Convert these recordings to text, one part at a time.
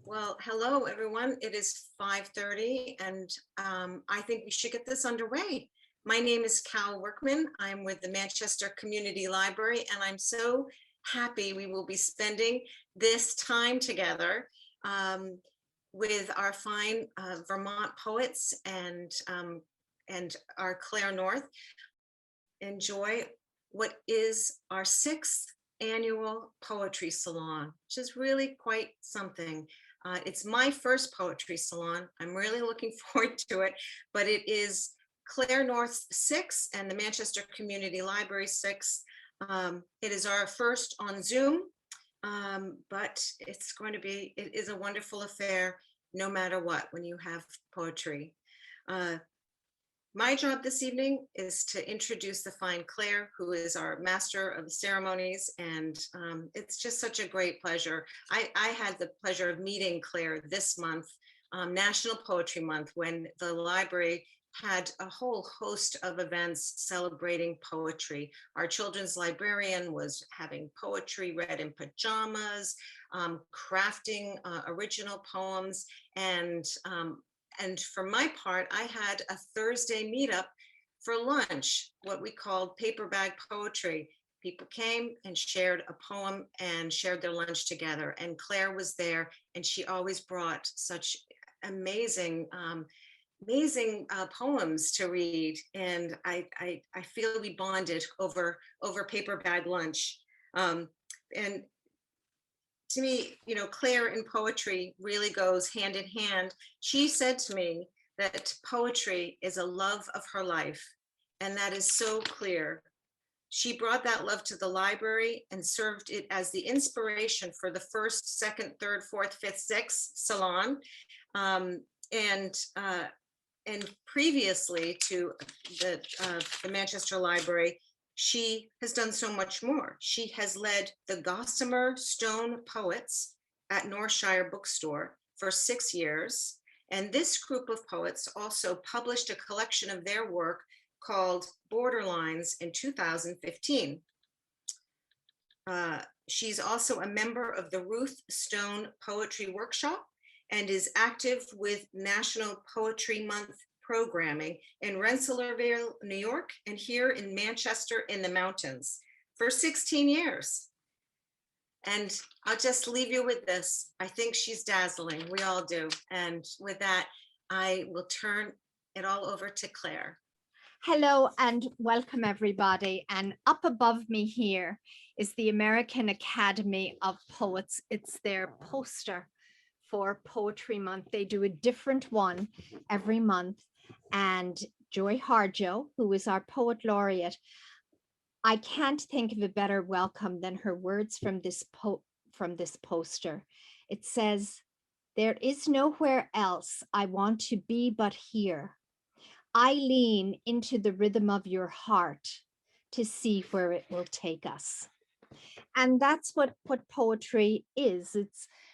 Well, hello, everyone. It is 5:30, and I think we should get this underway. My name is Cal Workman. I'm with the Manchester Community Library, and I'm so happy we will be spending this time together with our fine Vermont poets and our Claire North. Enjoy what is our 6th annual poetry salon, which is really quite something. It's my first poetry salon. I'm really looking forward to it, but it is Claire North's 6th and the Manchester Community Library 6th. It is our first on Zoom, but it is a wonderful affair no matter what when you have poetry. My job this evening is to introduce the fine Claire, who is our master of the ceremonies, and it's just such a great pleasure. I had the pleasure of meeting Claire this month, National Poetry Month, when the library had a whole host of events celebrating poetry. Our children's librarian was having poetry read in pajamas, crafting original poems, and for my part, I had a Thursday meetup for lunch, what we called paper bag poetry. People came and shared a poem and shared their lunch together. And Claire was there, and she always brought such amazing, poems to read. And I feel we bonded over paper bag lunch. And to me, Claire in poetry really goes hand in hand. She said to me that poetry is a love of her life, and that is so clear. She brought that love to the library and served it as the inspiration for the 1st, 2nd, 3rd, 4th, 5th, 6th Salon. And previously to the Manchester Library, she has done so much more. She has led the Gossamer Stone Poets at Northshire Bookstore for 6 years. And this group of poets also published a collection of their work called Borderlines in 2015. She's also a member of the Ruth Stone Poetry Workshop and is active with National Poetry Month programming in Rensselaerville, New York, and here in Manchester in the mountains for 16 years. And I'll just leave you with this. I think she's dazzling. We all do. And with that, I will turn it all over to Claire. Hello and welcome everybody. And up above me here is the American Academy of Poets. It's their poster for Poetry Month. They do a different one every month. And Joy Harjo, who is our poet laureate, I can't think of a better welcome than her words from this poster. It says, "There is nowhere else I want to be but here. I lean into the rhythm of your heart to see where it will take us." And that's what poetry is.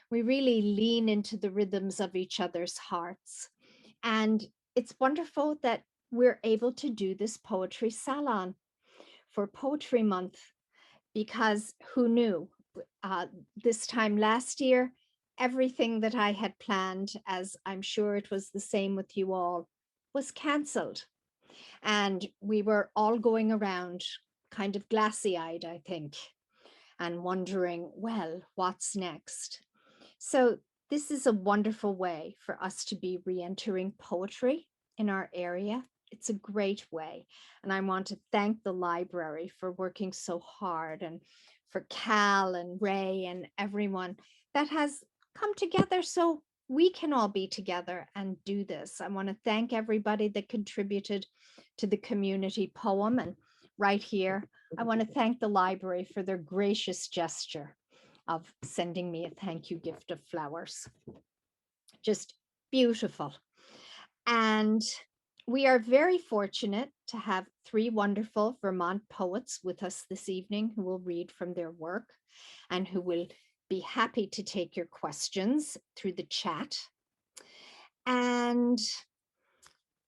We really lean into the rhythms of each other's hearts. And it's wonderful that we're able to do this poetry salon for Poetry Month, because who knew? This time last year, everything that I had planned, as I'm sure it was the same with you all, was cancelled. And we were all going around kind of glassy-eyed, I think, and wondering, well, what's next? So this is a wonderful way for us to be re-entering poetry in our area. It's a great way. And I want to thank the library for working so hard, and for Cal and Ray and everyone that has come together so we can all be together and do this. I want to thank everybody that contributed to the community poem. And right here, I want to thank the library for their gracious gesture of sending me a thank you gift of flowers. Just beautiful. And we are very fortunate to have 3 wonderful Vermont poets with us this evening who will read from their work and who will be happy to take your questions through the chat. And,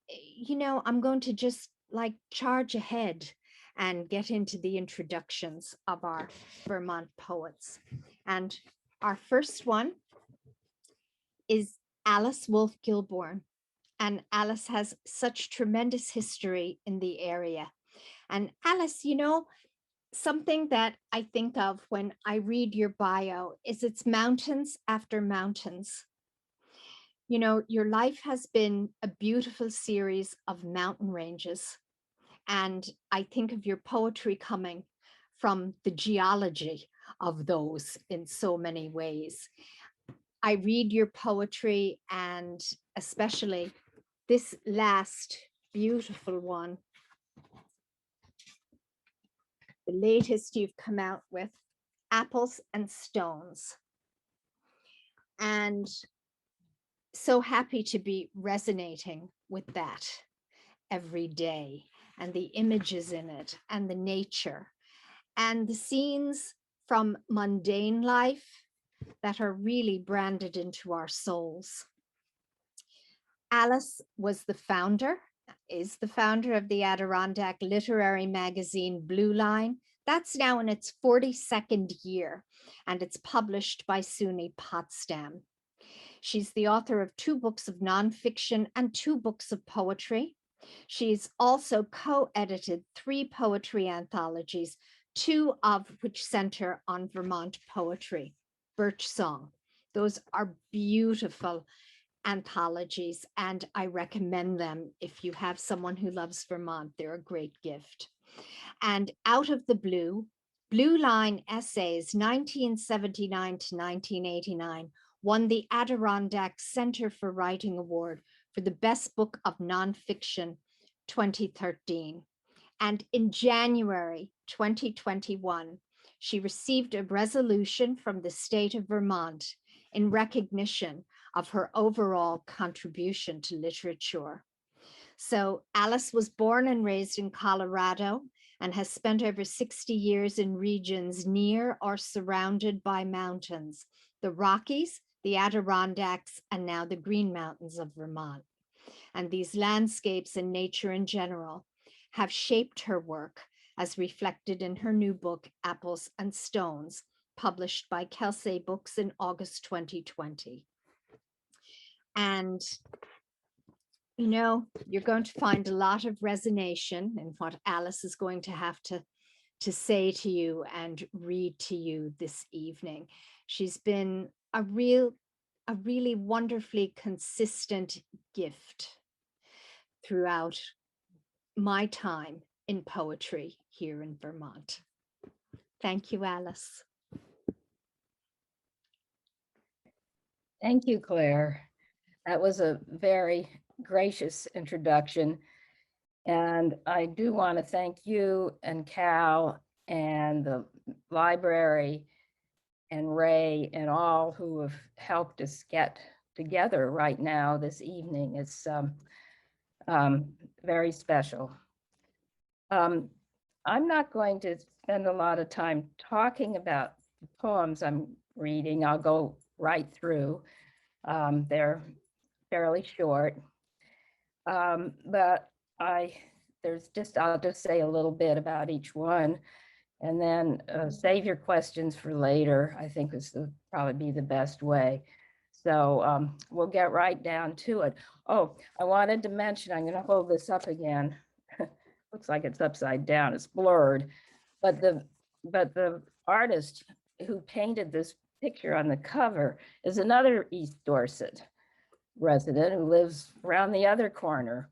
I'm going to just charge ahead and get into the introductions of our Vermont poets. And our first one is Alice Wolfe Gilborn. And Alice has such tremendous history in the area. And Alice, you know, something that I think of when I read your bio is it's mountains after mountains. You know, your life has been a beautiful series of mountain ranges. And I think of your poetry coming from the geology of those in so many ways. I read your poetry, and especially this last beautiful one, the latest you've come out with, Apples and Stones. And so happy to be resonating with that every day, and the images in it, and the nature, and the scenes from mundane life that are really branded into our souls. Alice was the founder, is the founder of the Adirondack literary magazine Blue Line. That's now in its 42nd year, and it's published by SUNY Potsdam. She's the author of 2 books of nonfiction and 2 books of poetry. She's also co-edited 3 poetry anthologies, 2 of which center on Vermont poetry. Birch Song. Those are beautiful anthologies, and I recommend them if you have someone who loves Vermont. They're a great gift. And Out of the Blue, Blue Line Essays 1979 to 1989 won the Adirondack Center for Writing Award for the Best Book of Nonfiction 2013. And in January 2021, she received a resolution from the state of Vermont in recognition of her overall contribution to literature. So Alice was born and raised in Colorado and has spent over 60 years in regions near or surrounded by mountains, the Rockies, the Adirondacks, and now the Green Mountains of Vermont. And these landscapes and nature in general have shaped her work as reflected in her new book, Apples and Stones, published by Kelsey Books in August 2020. And, you know, you're going to find a lot of resonance in what Alice is going to have to say to you and read to you this evening. She's been a really wonderfully consistent gift throughout my time in poetry here in Vermont. Thank you, Alice. Thank you, Claire. That was a very gracious introduction. And I do want to thank you and Cal and the library and Ray and all who have helped us get together right now this evening. It's very special. I'm not going to spend a lot of time talking about the poems I'm reading. I'll go right through. They're fairly short, but I'll just say a little bit about each one, and then save your questions for later. I think this will probably be the best way. So we'll get right down to it. Oh, I wanted to mention, I'm going to hold this up again. Looks like it's upside down, it's blurred, but the artist who painted this picture on the cover is another East Dorset resident who lives around the other corner.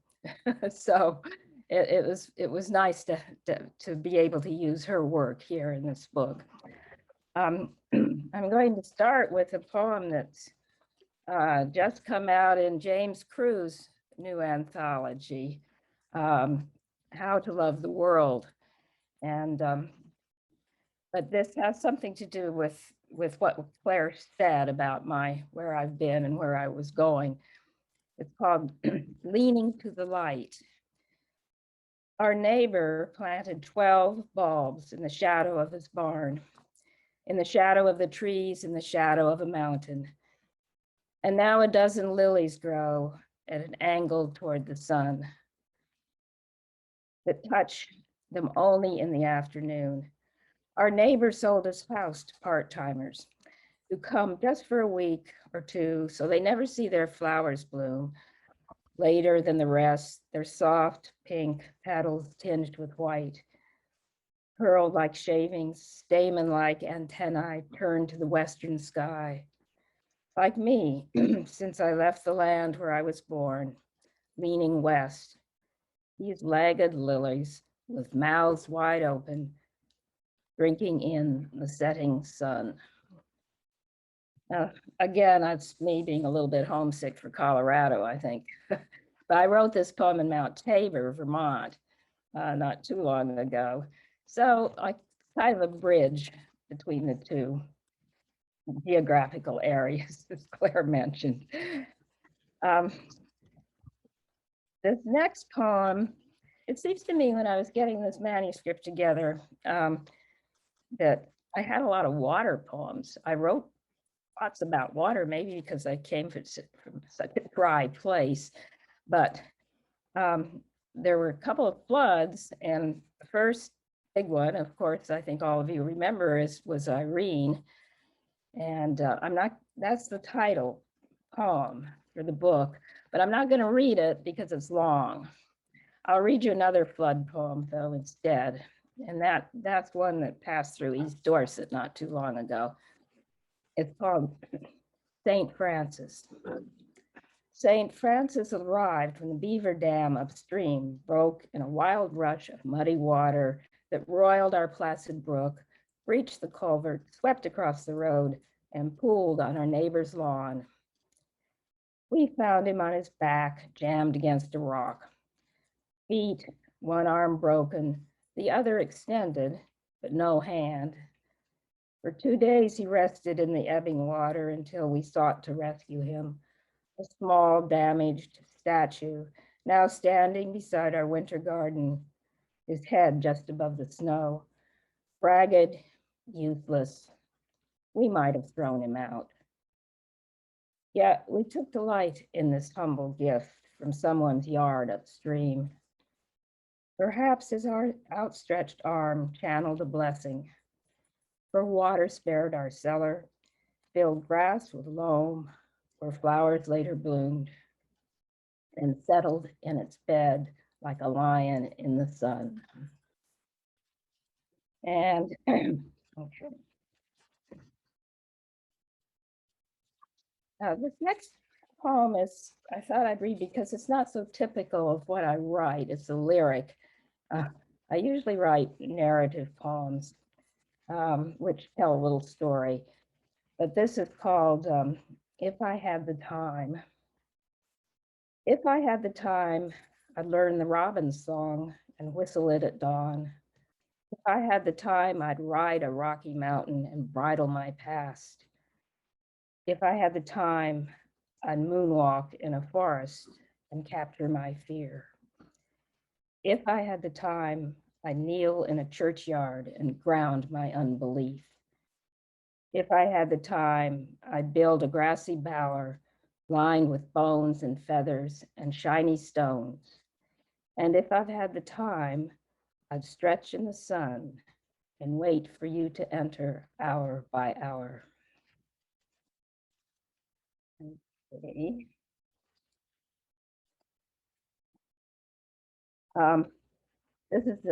So it was nice to be able to use her work here in this book. I'm going to start with a poem that's just come out in James Crew's new anthology, How to Love the World. And but this has something to do with what Claire said about where I've been and where I was going. It's called Leaning to the Light. Our neighbor planted 12 bulbs in the shadow of his barn, in the shadow of the trees, in the shadow of a mountain. And now a dozen lilies grow at an angle toward the sun that touch them only in the afternoon. Our neighbor sold his house to part-timers who come just for a week or two, so they never see their flowers bloom. Later than the rest, their soft pink petals tinged with white, curled like shavings, stamen-like antennae turned to the western sky. Like me, since I left the land where I was born, leaning west, these lagged lilies with mouths wide open, drinking in the setting sun. Again, that's me being a little bit homesick for Colorado, I think. But I wrote this poem in Mount Tabor, Vermont, not too long ago. So I kind of a bridge between the two geographical areas, as Claire mentioned. This next poem, it seems to me when I was getting this manuscript together, that I had a lot of water poems. I wrote lots about water, maybe because I came from such a dry place, but there were a couple of floods, and the first big one, of course, I think all of you remember, was Irene. And that's the title poem for the book, but I'm not going to read it because it's long. I'll read you another flood poem though instead. And that's one that passed through East Dorset not too long ago. It's called St. Francis. St. Francis arrived when the beaver dam upstream broke in a wild rush of muddy water that roiled our placid brook, breached the culvert, swept across the road, and pooled on our neighbor's lawn. We found him on his back, jammed against a rock. Feet, one arm broken, the other extended, but no hand. For 2 days he rested in the ebbing water until we sought to rescue him. A small, damaged statue, now standing beside our winter garden, his head just above the snow. Ragged, useless, we might have thrown him out. Yet we took delight in this humble gift from someone's yard upstream. Perhaps his outstretched arm channeled a blessing, for water spared our cellar, filled grass with loam, where flowers later bloomed, and settled in its bed like a lion in the sun. And okay. This next poem I thought I'd read because it's not so typical of what I write. It's a lyric. I usually write narrative poems, which tell a little story. But this is called If I Had the Time. If I had the time, I'd learn the robin's song and whistle it at dawn. If I had the time, I'd ride a rocky mountain and bridle my past. If I had the time, I'd moonwalk in a forest and capture my fear. If I had the time, I'd kneel in a churchyard and ground my unbelief. If I had the time, I'd build a grassy bower lined with bones and feathers and shiny stones. And if I've had the time, I'd stretch in the sun and wait for you to enter hour by hour. Okay. This is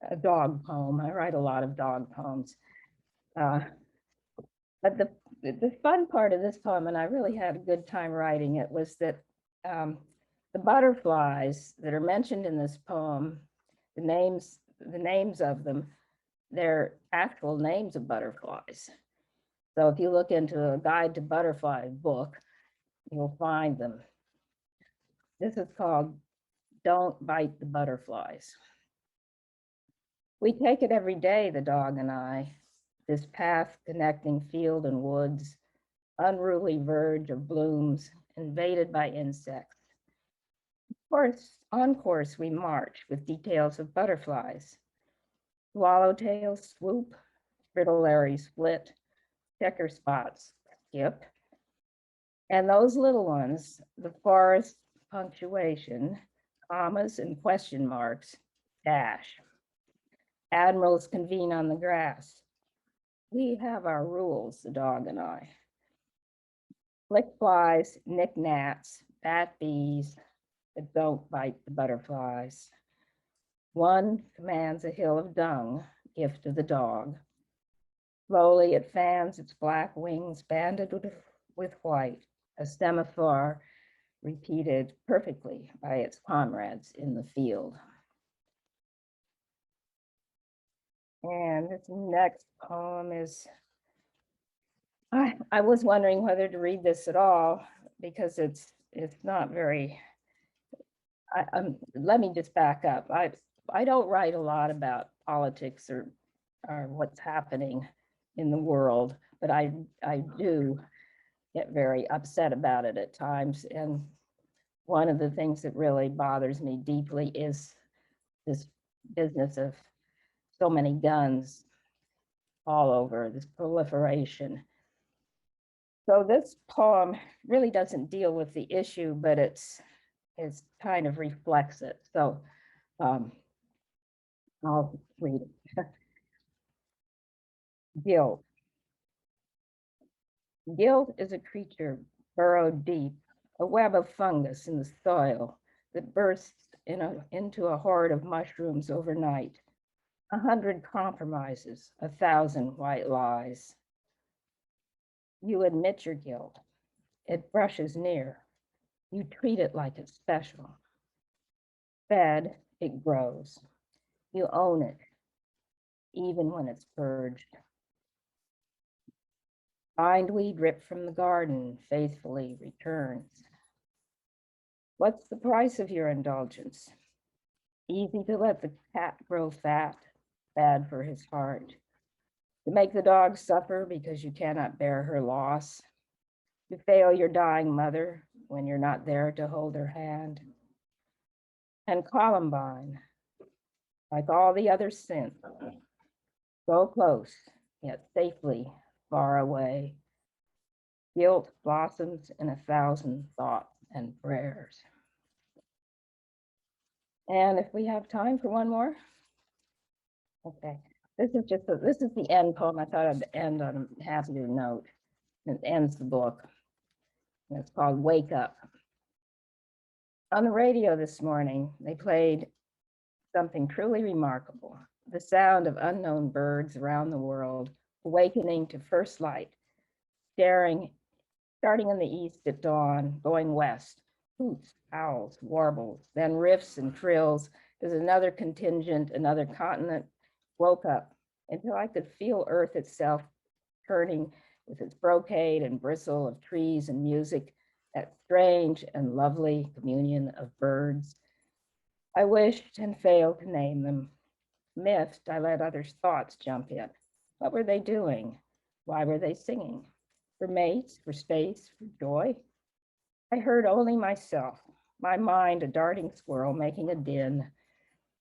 a dog poem. I write a lot of dog poems. But the fun part of this poem, and I really had a good time writing it, was that the butterflies that are mentioned in this poem, the names of them, they're actual names of butterflies. So if you look into a Guide to Butterfly book, you'll find them. This is called Don't Bite the Butterflies. We take it every day, the dog and I, this path connecting field and woods, unruly verge of blooms, invaded by insects. On course we march with details of butterflies. Swallowtails swoop, fritillaries flit, checker spots skip. And those little ones, the forest punctuation, commas and question marks, dash. Admirals convene on the grass. we have our rules, the dog and I. Flick flies, nick gnats, bat bees, but don't bite the butterflies. One commands a hill of dung, gift of the dog. Slowly it fans its black wings banded with white, a semaphore repeated perfectly by its comrades in the field. And this next poem is, I was wondering whether to read this at all because it's not very, let me just back up. I don't write a lot about politics or what's happening in the world, but I do get very upset about it at times. And one of the things that really bothers me deeply is this business of so many guns all over, this proliferation. So this poem really doesn't deal with the issue, but it's kind of reflects it. So I'll read it. Guilt. Guilt is a creature burrowed deep, a web of fungus in the soil that bursts into a horde of mushrooms overnight. 100 compromises, 1,000 white lies. You admit your guilt. It brushes near. You treat it like it's special. Fed, it grows. You own it, even when it's purged. Bindweed ripped from the garden faithfully returns. What's the price of your indulgence? Easy to let the cat grow fat, bad for his heart. To make the dog suffer because you cannot bear her loss. To fail your dying mother when you're not there to hold her hand. And Columbine, like all the other sins, so close, yet safely far away. Guilt blossoms in 1,000 thoughts and prayers. And if we have time for one more. Okay, this is the end poem. I thought I'd end on a happier note. It ends the book. And it's called Wake Up. On the radio this morning, they played something truly remarkable. The sound of unknown birds around the world, awakening to first light, starting in the east at dawn, going west, hoots, owls, warbles, then riffs and trills as another contingent, another continent woke up until I could feel Earth itself turning with its brocade and bristle of trees and music, that strange and lovely communion of birds. I wished and failed to name them. Miffed, I let others' thoughts jump in. What were they doing? Why were they singing? For mates, for space, for joy? I heard only myself, my mind a darting squirrel making a din,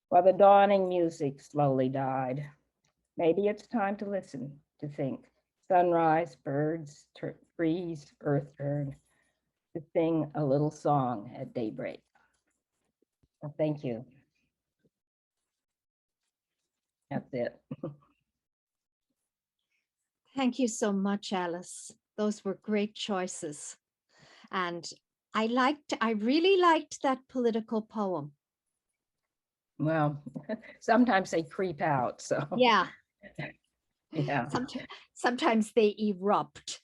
while the dawning music slowly died. Maybe it's time to listen, to think. Sunrise, birds, trees, earth turn, to sing a little song at daybreak. Well, thank you. That's it. Thank you so much, Alice. Those were great choices. And I really liked that political poem. Well, sometimes they creep out, so. Yeah. Yeah. Sometimes they erupt.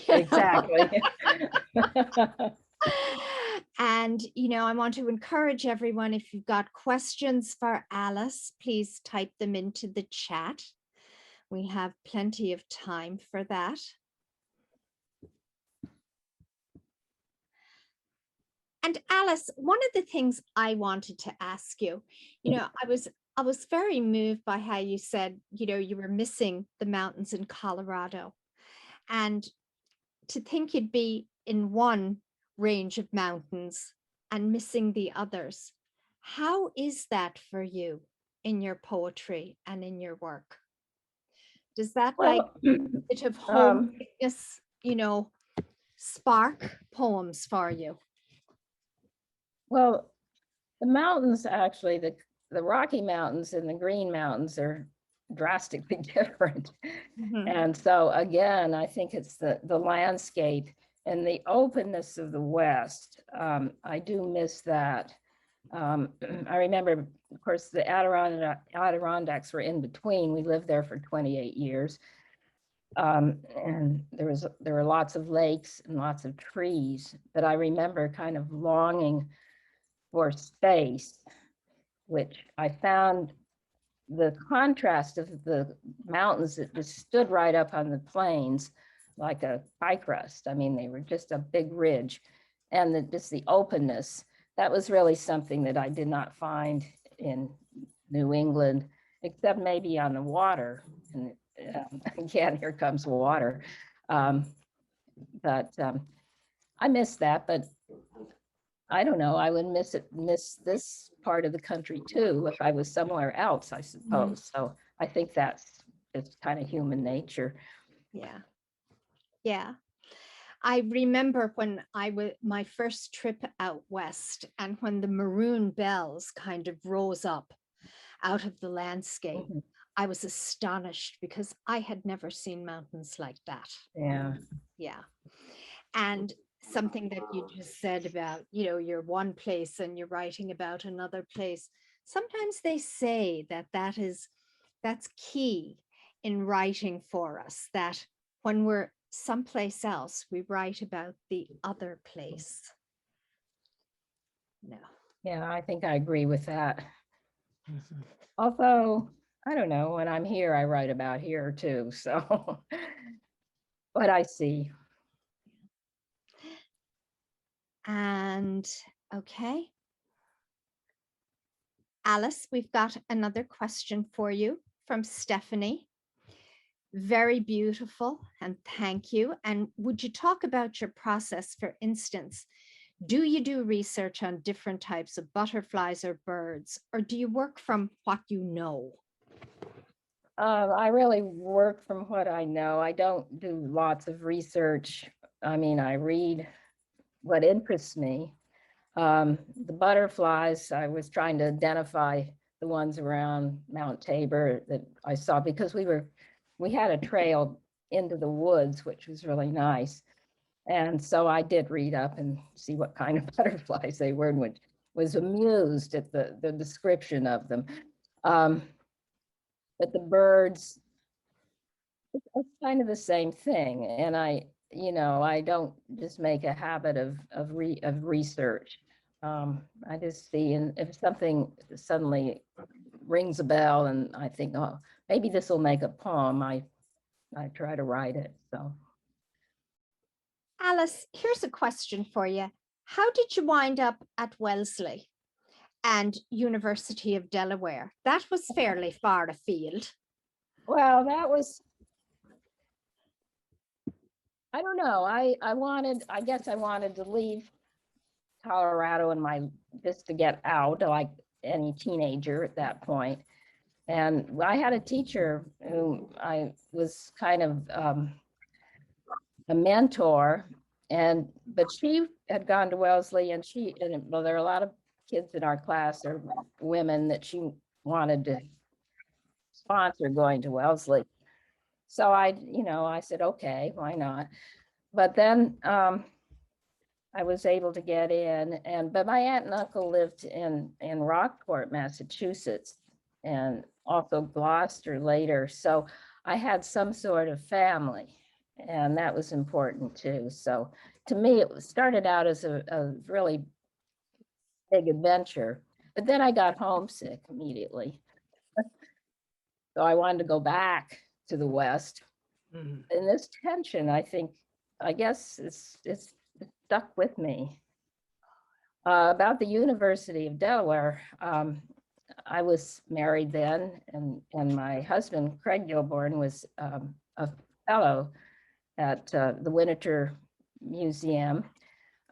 Exactly. And, I want to encourage everyone, if you've got questions for Alice, please type them into the chat. We have plenty of time for that. And Alice, one of the things I wanted to ask you, I was very moved by how you said, you were missing the mountains in Colorado, and to think you'd be in one range of mountains and missing the others. How is that for you in your poetry and in your work? Does that bit of homesickness, spark poems for you? Well, the mountains, actually, the Rocky Mountains and the Green Mountains are drastically different. Mhm. And so again, I think it's the landscape and the openness of the West. I do miss that. I remember, of course, the Adirondacks were in between. We lived there for 28 years. And there were lots of lakes and lots of trees, but I remember kind of longing for space, which I found the contrast of the mountains that just stood right up on the plains like a pie crust. I mean, they were just a big ridge, and just the openness. That was really something that I did not find in New England, except maybe on the water. And again, here comes water. But I miss that, but I don't know, I would miss this part of the country too if I was somewhere else, I suppose. So I think it's kind of human nature. Yeah. Yeah. I remember when my first trip out west, and when the maroon bells kind of rose up out of the landscape, Mhm. I was astonished because I had never seen mountains like that. Yeah. Yeah. And something that you just said about, you're one place and you're writing about another place. Sometimes they say that's key in writing for us, that when we're someplace else, we write about the other place. No. Yeah, I think I agree with that. Although, I don't know, when I'm here, I write about here too. So what I see. And okay. Alice, we've got another question for you from Stephanie. Very beautiful, and thank you. And would you talk about your process? For instance, do you do research on different types of butterflies or birds, or do you work from what you know? I really work from what I know. I don't do lots of research. I mean, I read what interests me. The butterflies, I was trying to identify the ones around Mount Tabor that I saw, because we had a trail into the woods, which was really nice. And so I did read up and see what kind of butterflies they were, and which was amused at the description of them. But the birds, it's kind of the same thing. And I don't just make a habit of research. I just see, and if something suddenly rings a bell and I think, oh, maybe this will make a poem, I try to write it. So Alice, here's a question for you. How did you wind up at Wellesley and University of Delaware? That was fairly far afield. well, I don't know. I guess I wanted to leave Colorado and just to get out, like any teenager at that point. And I had a teacher who I was kind of a mentor, but she had gone to Wellesley, and well, there are a lot of kids in our class or women that she wanted to sponsor going to Wellesley. So I said, okay, why not? But then I was able to get in, but my aunt and uncle lived in Rockport, Massachusetts, and also Gloucester later. So I had some sort of family, and that was important too. So to me, it started out as a really big adventure, but then I got homesick immediately. So I wanted to go back to the West. And this tension, I guess it's stuck with me. About the University of Delaware, I was married then, and my husband, Craig Gilborn, was a fellow at the Winter Museum.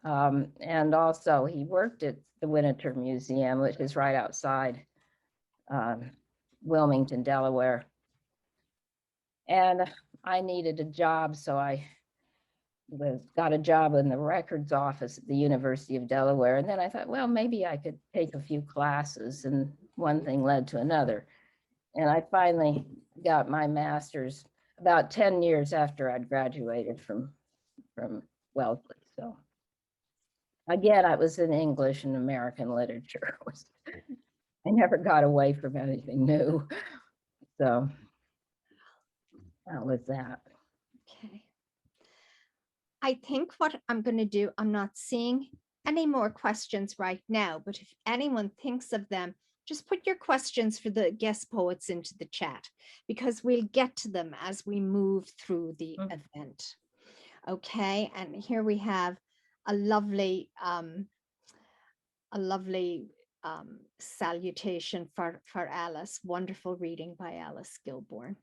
And also he worked at the Winter Museum, which is right outside Wilmington, Delaware. And I needed a job, so I got a job in the records office at the University of Delaware. And then I thought, well, maybe I could take a few classes, and one thing led to another. And I finally got my master's about 10 years after I'd graduated from Wellesley. So again, I was in English and American literature. I never got away from anything new. So that was that. Okay. I think what I'm going to do, I'm not seeing any more questions right now, but if anyone thinks of them, just put your questions for the guest poets into the chat, because we'll get to them as we move through the event. Okay, and here we have a lovely salutation for Alice. Wonderful reading by Alice Gilborn.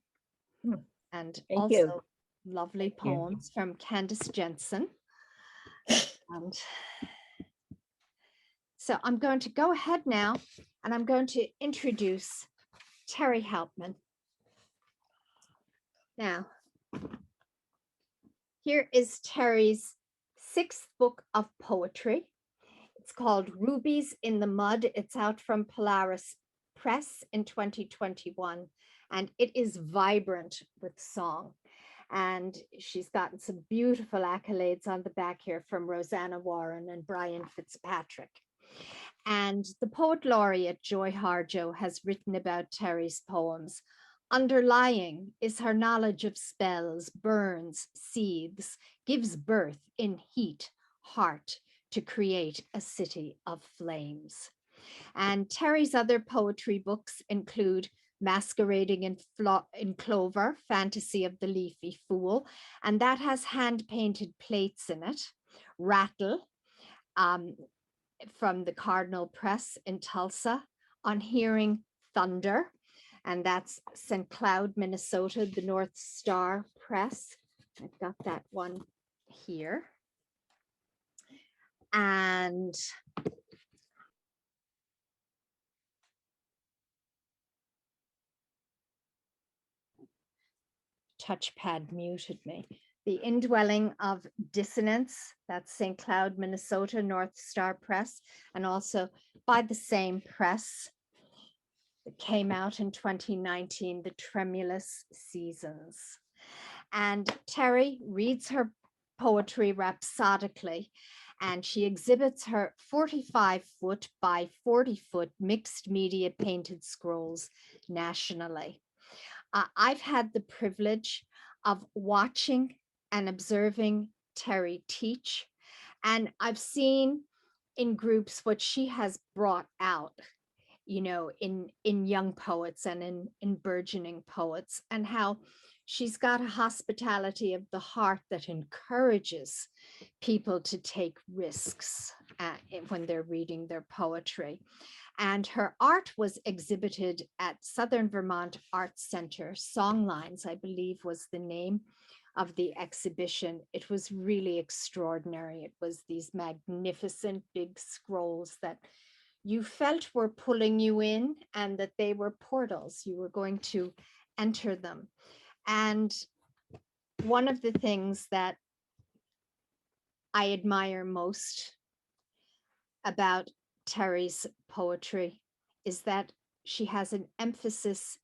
And Thank also you. lovely Thank you. poems from Candace Jensen. And so I'm going to go ahead now, and I'm going to introduce Terry Hauptman. Now, here is Terry's 6th book of poetry. It's called Rubies in the Mud. It's out from Polaris Press in 2021, and it is vibrant with song. And she's gotten some beautiful accolades on the back here from Rosanna Warren and Brian Fitzpatrick. And the poet laureate Joy Harjo has written about Terry's poems. Underlying is her knowledge of spells, burns, seethes, gives birth in heat, heart, to create a city of flames. And Terry's other poetry books include Masquerading in Clover, Fantasy of the Leafy Fool, and that has hand-painted plates in it. Rattle, from the Cardinal Press in Tulsa, On Hearing Thunder, and that's St. Cloud, Minnesota, the North Star Press. I've got that one here. And touchpad muted me. The Indwelling of Dissonance, that's St. Cloud, Minnesota, North Star Press, and also by the same press. It came out in 2019, The Tremulous Seasons. And Terry reads her poetry rhapsodically, and she exhibits her 45-foot by 40-foot mixed media painted scrolls nationally. I've had the privilege of watching and observing Terry teach, and I've seen in groups what she has brought out, you know, in young poets and in burgeoning poets, and how she's got a hospitality of the heart that encourages people to take risks when they're reading their poetry. And her art was exhibited at Southern Vermont Arts Center. Songlines, I believe, was the name of the exhibition. It was really extraordinary. It was these magnificent big scrolls that you felt were pulling you in, and that they were portals. You were going to enter them. And one of the things that I admire most about Terry's poetry is that she has an emphasis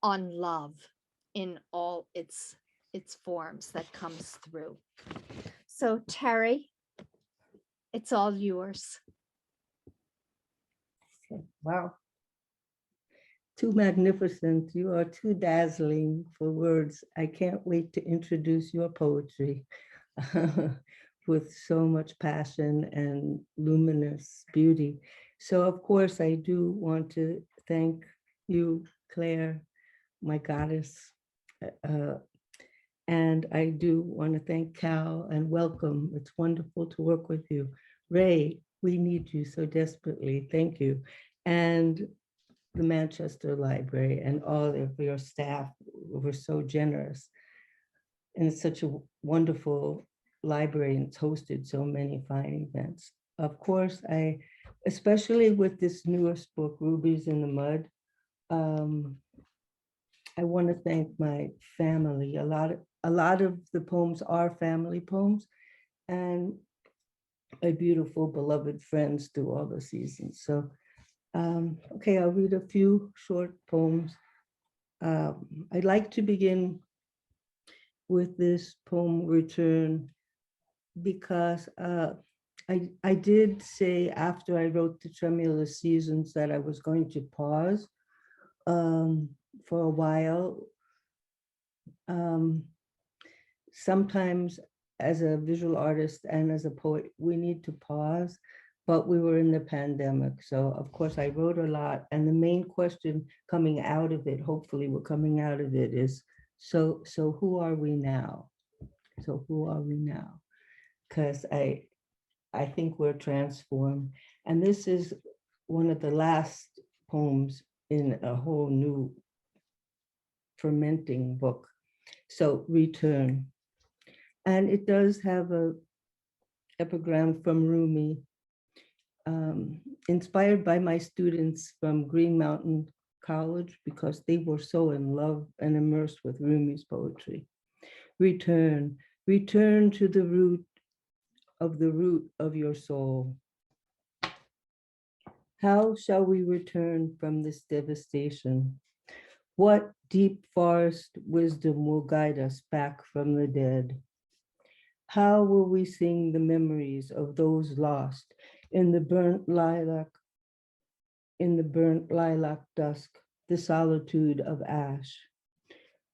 on love in all its forms that comes through. So Terry, it's all yours. Wow. Too magnificent. You are too dazzling for words. I can't wait to introduce your poetry with so much passion and luminous beauty. So of course, I do want to thank you, Claire, my goddess. And I do want to thank Cal and welcome. It's wonderful to work with you. Ray, we need you so desperately. Thank you. And the Manchester Library and all of your staff were so generous. And it's such a wonderful library, and it's hosted so many fine events. Of course, especially with this newest book, Rubies in the Mud, I want to thank my family. A lot of the poems are family poems, and my beautiful beloved friends through all the seasons. So, okay, I'll read a few short poems. I'd like to begin with this poem, Return, because I did say after I wrote The Tremulous Seasons that I was going to pause for a while. Sometimes as a visual artist and as a poet, we need to pause, but we were in the pandemic. So of course I wrote a lot, and the main question coming out of it, hopefully we're coming out of it, is so who are we now? So who are we now? Because I think we're transformed. And this is one of the last poems in a whole new fermenting book. So Return. And it does have a epigram from Rumi, inspired by my students from Green Mountain College, because they were so in love and immersed with Rumi's poetry. Return, return to the root of your soul. How shall we return from this devastation? What deep forest wisdom will guide us back from the dead? How will we sing the memories of those lost in the burnt lilac dusk, the solitude of ash?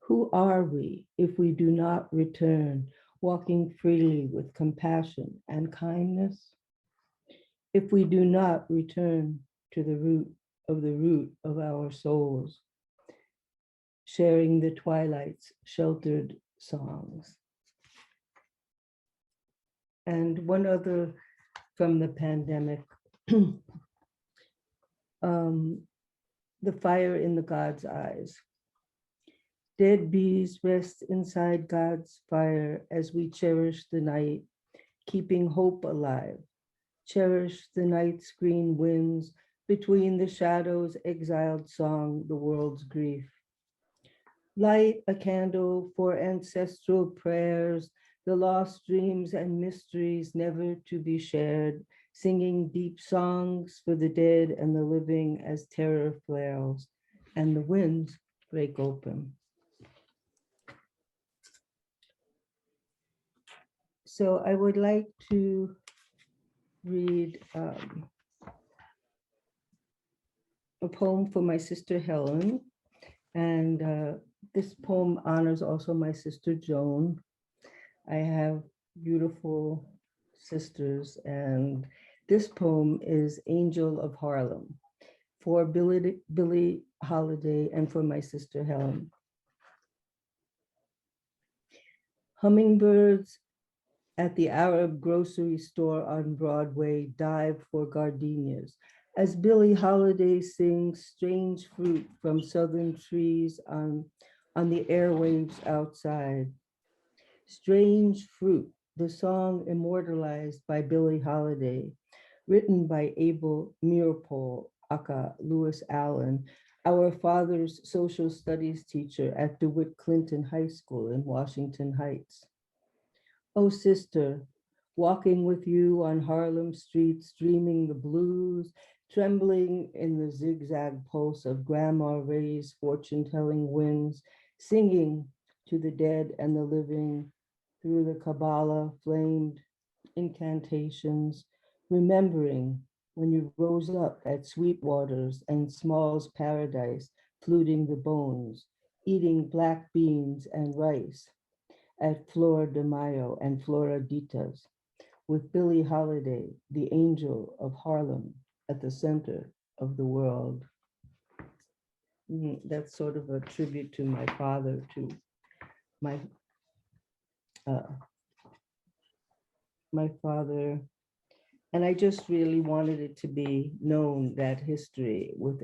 Who are we if we do not return, walking freely with compassion and kindness? If we do not return to the root of our souls, sharing the twilight's sheltered songs. And one other from the pandemic, the fire in the God's eyes. Dead bees rest inside God's fire as we cherish the night, keeping hope alive. Cherish the night's green winds, between the shadows, exiled song, the world's grief. Light a candle for ancestral prayers, the lost dreams and mysteries never to be shared, singing deep songs for the dead and the living as terror flails and the winds break open. So I would like to read a poem for my sister Helen, and this poem honors also my sister Joan. I have beautiful sisters, and this poem is Angel of Harlem for Billie Holiday and for my sister Helen. Hummingbirds at the Arab grocery store on Broadway dive for gardenias as Billie Holiday sings strange fruit from southern trees on the airwaves outside. Strange Fruit, the song immortalized by Billie Holiday, written by Abel Meeropol, aka Lewis Allen, our father's social studies teacher at DeWitt Clinton High School in Washington Heights. Oh, sister, walking with you on Harlem streets, dreaming the blues, trembling in the zigzag pulse of Grandma Ray's fortune-telling winds, singing to the dead and the living through the Kabbalah flamed incantations, remembering when you rose up at Sweetwater's and Small's Paradise, fluting the bones, eating black beans and rice at Flor de Mayo and Floraditas, with Billie Holiday, the angel of Harlem, at the center of the world. That's sort of a tribute to my father, to my father. And I just really wanted it to be known, that history with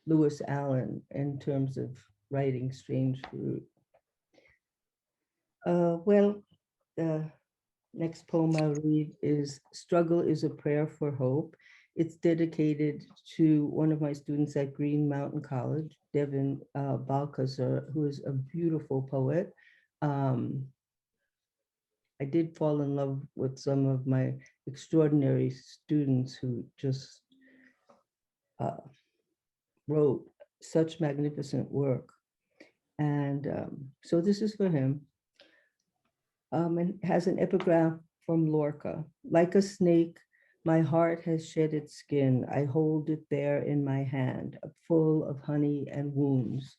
Lewis Allen in terms of writing Strange Fruit. Well, the next poem I'll read is Struggle is a Prayer for Hope. It's dedicated to one of my students at Green Mountain College, Devin Balcazar, who is a beautiful poet. I did fall in love with some of my extraordinary students who just wrote such magnificent work. And so this is for him. And has an epigraph from Lorca. Like a snake, my heart has shed its skin. I hold it there in my hand, full of honey and wounds.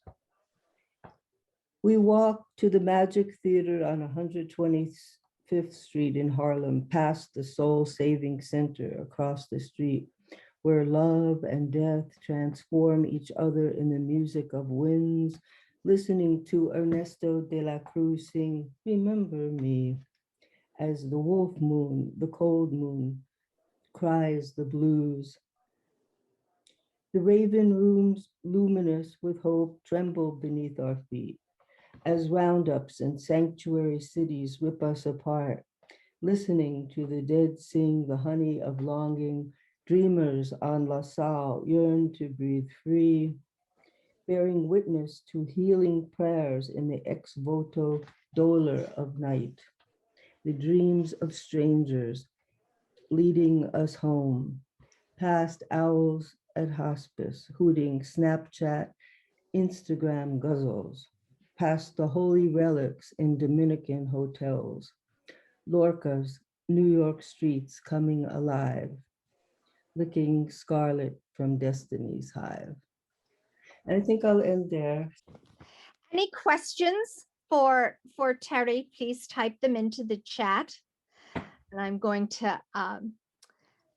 We walk to the Magic Theater on 125th Street in Harlem, past the Soul Saving Center across the street, where love and death transform each other in the music of winds, listening to Ernesto de la Cruz sing, "Remember Me," as the wolf moon, the cold moon, cries the blues. The raven rooms, luminous with hope, tremble beneath our feet, as roundups and sanctuary cities rip us apart, listening to the dead sing the honey of longing. Dreamers on La Salle yearn to breathe free, bearing witness to healing prayers in the ex voto dolor of night, the dreams of strangers leading us home, past owls at hospice, hooting Snapchat, Instagram guzzles, past the holy relics in Dominican hotels, Lorca's New York streets coming alive, licking scarlet from destiny's hive. And I think I'll end there. Any questions for Terry? Please type them into the chat. And I'm going to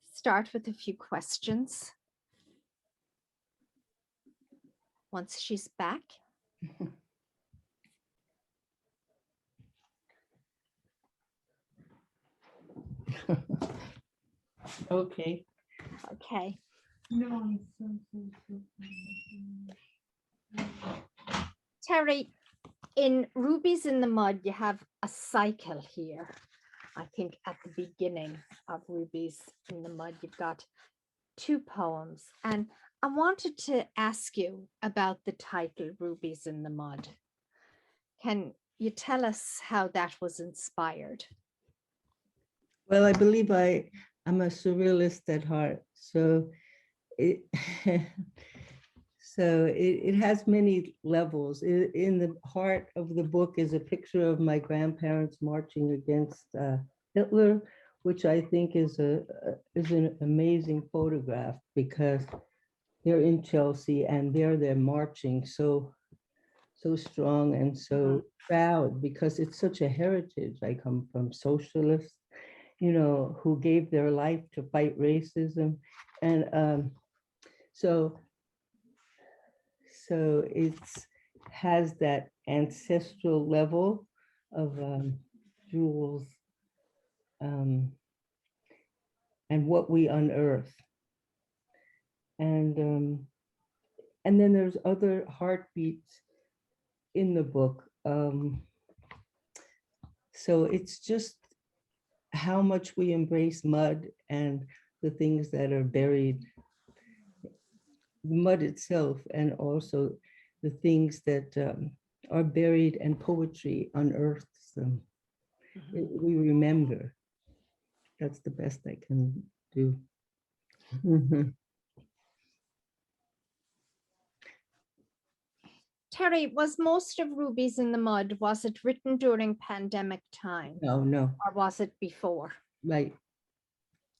start with a few questions once she's back. Okay. Okay. No. Terry, in Rubies in the Mud, you have a cycle here. I think at the beginning of Rubies in the Mud, you've got 2 poems. And I wanted to ask you about the title Rubies in the Mud. Can you tell us how that was inspired? Well, I believe I'm a surrealist at heart. So it it has many levels. In the heart of the book is a picture of my grandparents marching against Hitler, which I think is an amazing photograph, because they're in Chelsea and they're marching so strong and so proud, because it's such a heritage. I come from socialists, who gave their life to fight racism. And so it has that ancestral level of jewels and what we unearth. And then there's other heartbeats in the book. So it's just how much we embrace mud and the things that are buried, mud itself, and also the things that are buried, and poetry unearths them. We remember. That's the best I can do. Terry, was most of Rubies in the Mud, was it written during pandemic time? No. Or was it before? Right.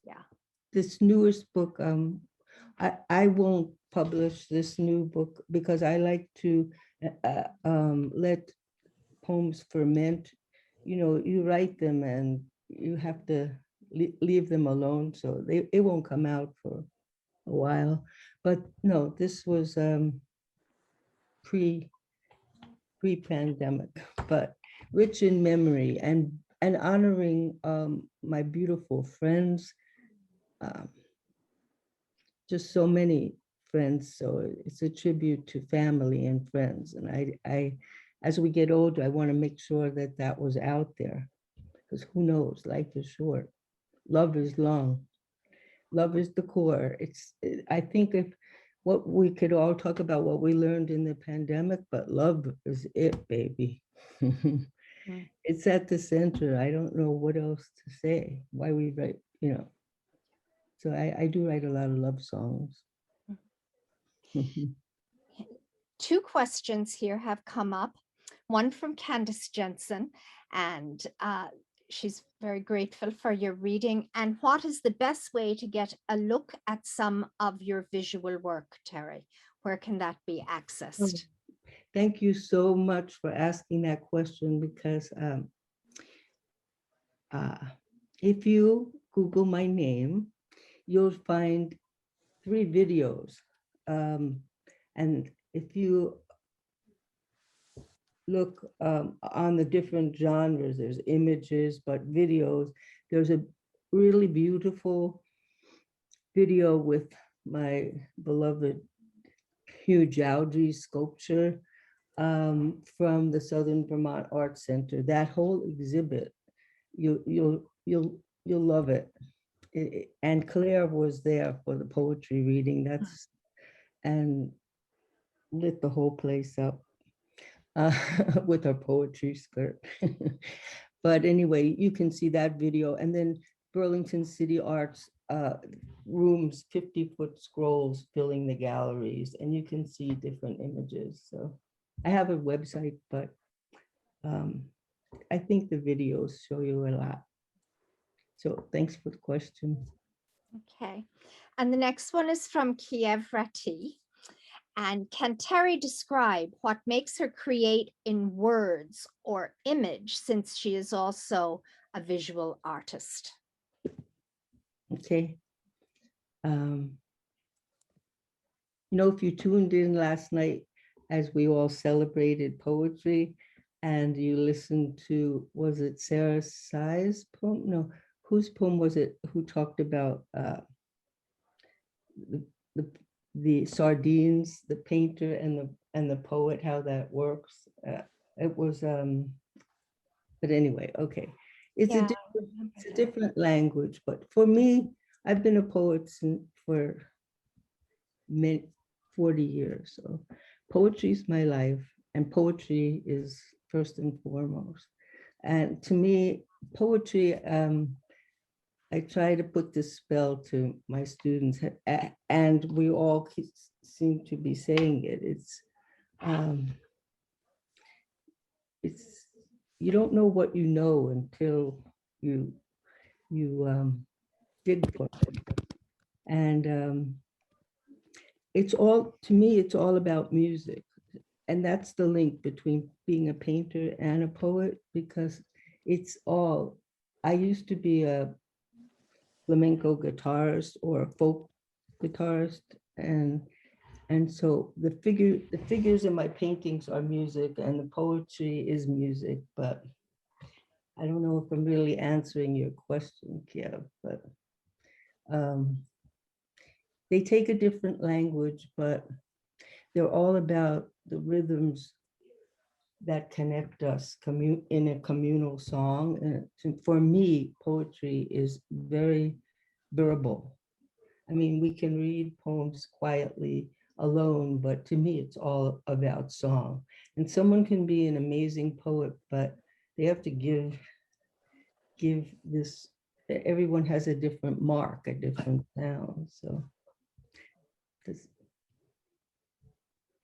Yeah. This newest book, I won't publish this new book because I like to let poems ferment. You write them and you have to leave them alone, so it won't come out for a while. But no, this was pre-pandemic, but rich in memory and honoring my beautiful friends. Just so many friends. So it's a tribute to family and friends. And I as we get older, I want to make sure that that was out there, because who knows, life is short. Love is long. Love is the core. I think if what we could all talk about what we learned in the pandemic, but love is it, baby. It's at the center. I don't know what else to say, why we write, So I do write a lot of love songs. two questions here have come up. One from Candace Jensen, and she's very grateful for your reading. And what is the best way to get a look at some of your visual work, Terry? Where can that be accessed? Thank you so much for asking that question, because if you Google my name, you'll find 3 videos. And if you look on the different genres, there's images, but videos, there's a really beautiful video with my beloved Hugh Jowdry's sculpture from the Southern Vermont Art Center. That whole exhibit, you'll love it. And Claire was there for the poetry reading. And lit the whole place up with her poetry skirt. But anyway, you can see that video. And then Burlington City Arts rooms, 50-foot scrolls filling the galleries, and you can see different images. So I have a website, but I think the videos show you a lot. So thanks for the question. Okay. And the next one is from Kiev Rati. And can Terry describe what makes her create in words or image, since she is also a visual artist? Okay. If you tuned in last night as we all celebrated poetry, and you listened to, was it Sarah Sai's poem? No, whose poem was it who talked about the sardines, the painter and the poet, how that works? It was, but anyway, okay. It's a different language, but for me, I've been a poet for 40 years. So poetry is my life, and poetry is first and foremost. And to me, poetry, I try to put this spell to my students, and we all seem to be saying it. It's you don't know what you know until you dig for it. And it's all, to me, it's all about music. And that's the link between being a painter and a poet, because it's all, I used to be a flamenco guitarist or a folk guitarist, and so the figures in my paintings are music, and the poetry is music. But I don't know if I'm really answering your question, Kiev, but they take a different language, but they're all about the rhythms that connect us in a communal song. And for me, poetry is very verbal. I mean, we can read poems quietly alone, but to me, it's all about song. And someone can be an amazing poet, but they have to give this, everyone has a different mark, a different sound. So just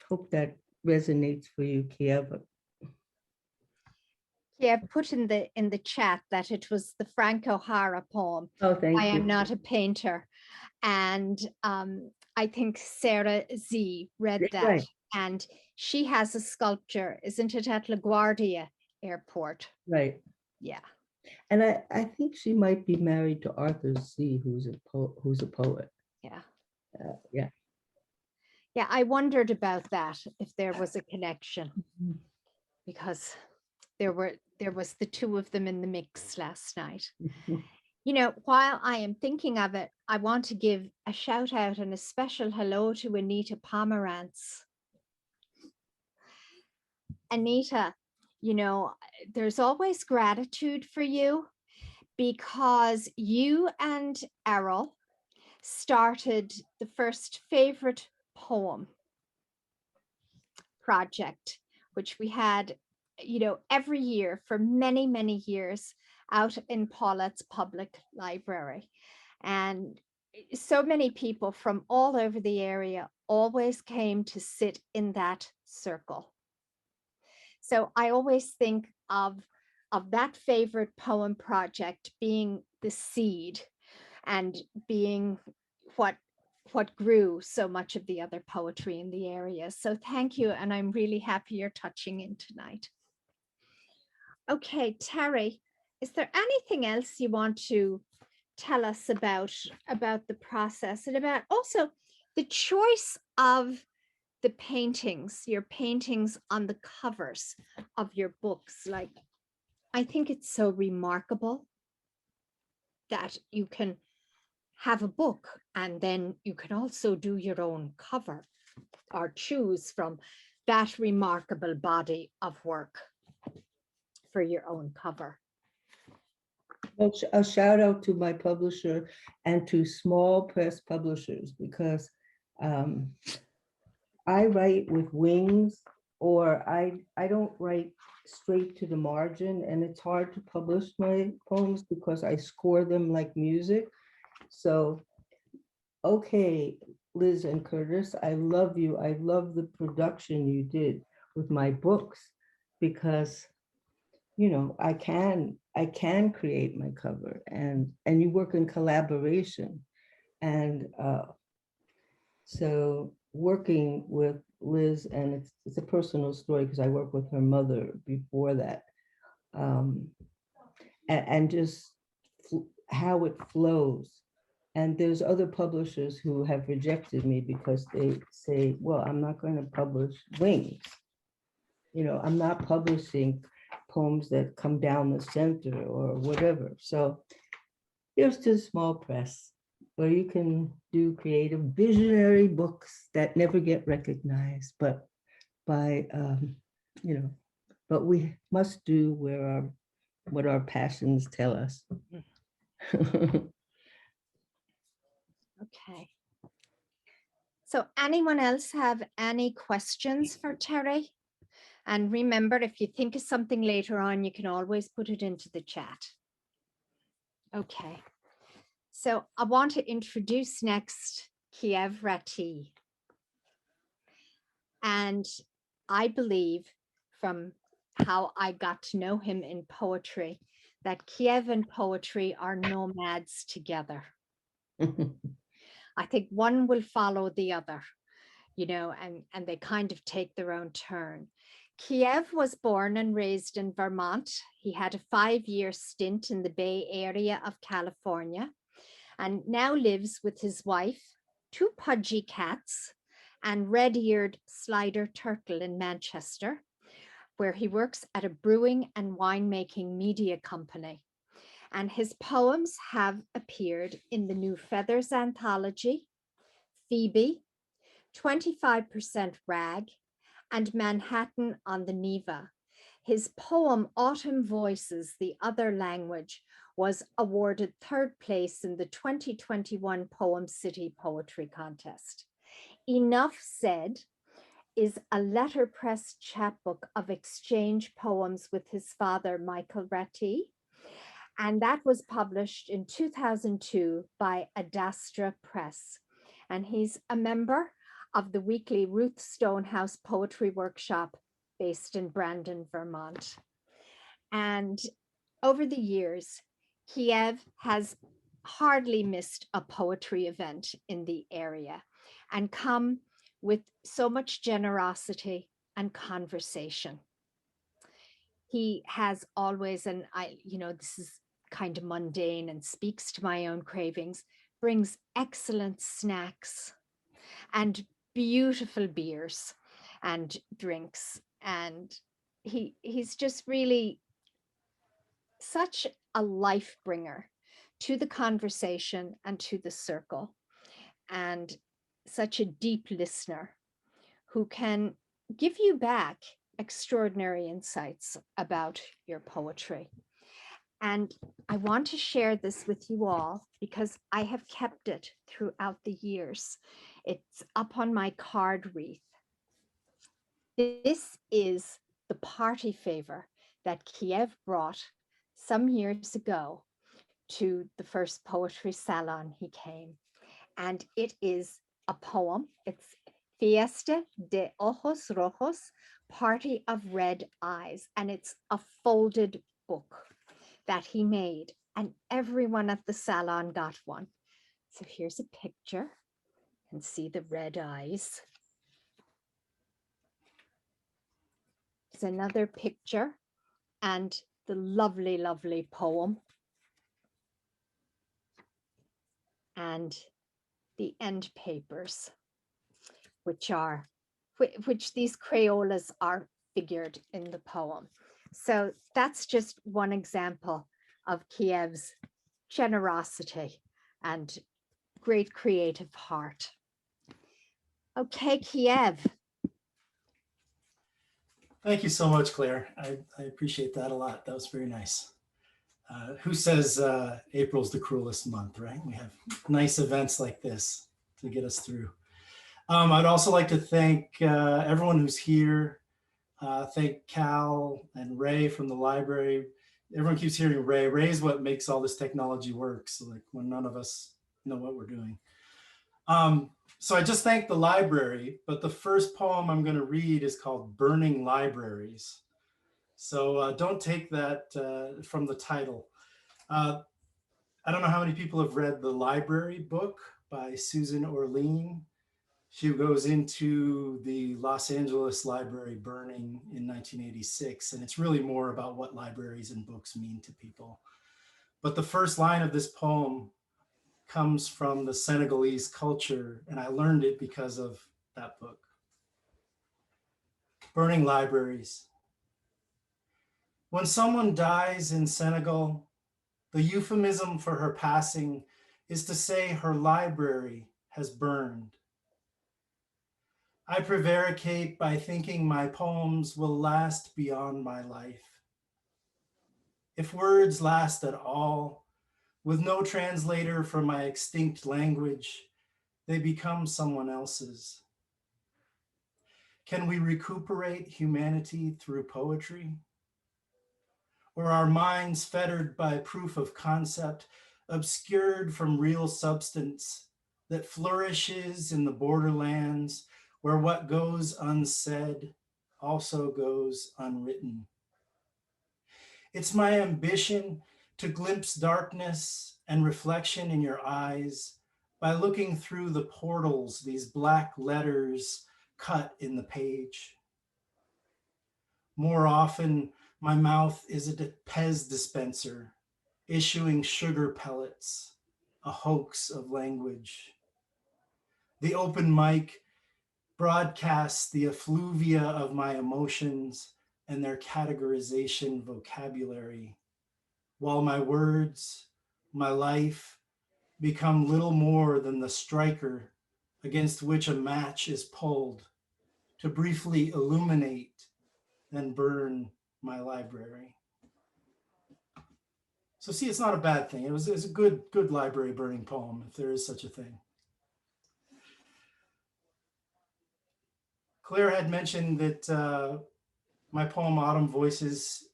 hope that resonates for you, Kiev. Yeah, put in the chat that it was the Frank O'Hara poem. Oh, thank you. I am not a painter. And I think Sarah Z read that. Right. And she has a sculpture, isn't it, at LaGuardia Airport? Right. Yeah. And I think she might be married to Arthur Z, who's a poet. Yeah. Yeah. Yeah, I wondered about that, if there was a connection, because there was the two of them in the mix last night. While I am thinking of it, I want to give a shout out and a special hello to Anita Pomerantz. Anita, there's always gratitude for you, because you and Errol started the first favorite poem project, which we had, every year for many, many years out in Paulette's Public Library. And so many people from all over the area always came to sit in that circle. So I always think of that favorite poem project being the seed and being what grew so much of the other poetry in the area. So thank you. And I'm really happy you're touching in tonight. Okay, Terry, is there anything else you want to tell us about the process and about also the choice of the paintings, your paintings on the covers of your books? Like, I think it's so remarkable that you can have a book and then you can also do your own cover or choose from that remarkable body of work for your own cover. Well, a shout out to my publisher and to small press publishers, because I write with wings, or I don't write straight to the margin, and it's hard to publish my poems because I score them like music. So, okay, Liz and Curtis, I love you. I love the production you did with my books, because you know, I can create my cover, and you work in collaboration. And so working with Liz, and it's a personal story because I worked with her mother before that, and just how it flows. And there's other publishers who have rejected me because they say, well, I'm not going to publish wings. You know, I'm not publishing poems that come down the center or whatever. So here's to small press, where you can do creative, visionary books that never get recognized, but by, you know, but we must do what our passions tell us. Okay. So anyone else have any questions for Terry? And remember, if you think of something later on, you can always put it into the chat. Okay. So I want to introduce next Kiev Rati. And I believe, from how I got to know him in poetry, that Kiev and poetry are nomads together. I think one will follow the other, you know, and they kind of take their own turn. Kiev was born and raised in Vermont. He had a 5-year stint in the Bay Area of California and now lives with his wife, 2 pudgy cats, and red-eared slider turtle in Manchester, where he works at a brewing and winemaking media company. And his poems have appeared in the New Feathers anthology, Phoebe, 25% Rag, and Manhattan on the Neva. His poem, Autumn Voices, the Other Language, was awarded 3rd place in the 2021 Poem City Poetry Contest. Enough Said is a letterpress chapbook of exchange poems with his father, Michael Rattee, and that was published in 2002 by Adastra Press. And he's a member of the weekly Ruth Stonehouse Poetry Workshop based in Brandon, Vermont. And over the years, Kiev has hardly missed a poetry event in the area and come with so much generosity and conversation. He has always, and you know, this is kind of mundane and speaks to my own cravings, brings excellent snacks and beautiful beers and drinks. And he's just really such a life bringer to the conversation and to the circle, and such a deep listener who can give you back extraordinary insights about your poetry. And I want to share this with you all because I have kept it throughout the years. It's up on my card wreath. This is the party favor that Kiev brought some years ago to the first poetry salon he came. And it is a poem. Fiesta de Ojos Rojos, Party of Red Eyes. And it's a folded book that he made, and everyone at the salon got one. So here's a picture, and see the red eyes. There's another picture and the lovely, lovely poem. And the end papers, which these Crayolas are figured in the poem. So that's just one example of Kiev's generosity and great creative heart. Okay, Kiev. Thank you so much, Claire. I appreciate that a lot. That was very nice. Who says April's the cruelest month, right? We have nice events like this to get us through. I'd also like to thank everyone who's here. Thank Cal and Ray from the library. Everyone keeps hearing Ray. Ray is what makes all this technology work. So like when none of us know what we're doing. So I just thanked the library, but the first poem I'm going to read is called Burning Libraries. So don't take that from the title. I don't know how many people have read The Library book by Susan Orlean. She goes into the Los Angeles library burning in 1986, and it's really more about what libraries and books mean to people. But the first line of this poem comes from the Senegalese culture, and I learned it because of that book. Burning libraries. When someone dies in Senegal, the euphemism for her passing is to say her library has burned. I prevaricate by thinking my poems will last beyond my life. If words last at all, with no translator for my extinct language, they become someone else's. Can we recuperate humanity through poetry? Or are minds fettered by proof of concept, obscured from real substance that flourishes in the borderlands where what goes unsaid also goes unwritten? It's my ambition to glimpse darkness and reflection in your eyes by looking through the portals these black letters cut in the page. More often, my mouth is a Pez dispenser, issuing sugar pellets, a hoax of language. The open mic broadcasts the effluvia of my emotions and their categorization vocabulary, while my words, my life, become little more than the striker against which a match is pulled to briefly illuminate then burn my library. So see, it's not a bad thing. It was a good library burning poem, if there is such a thing. Claire had mentioned that my poem Autumn Voices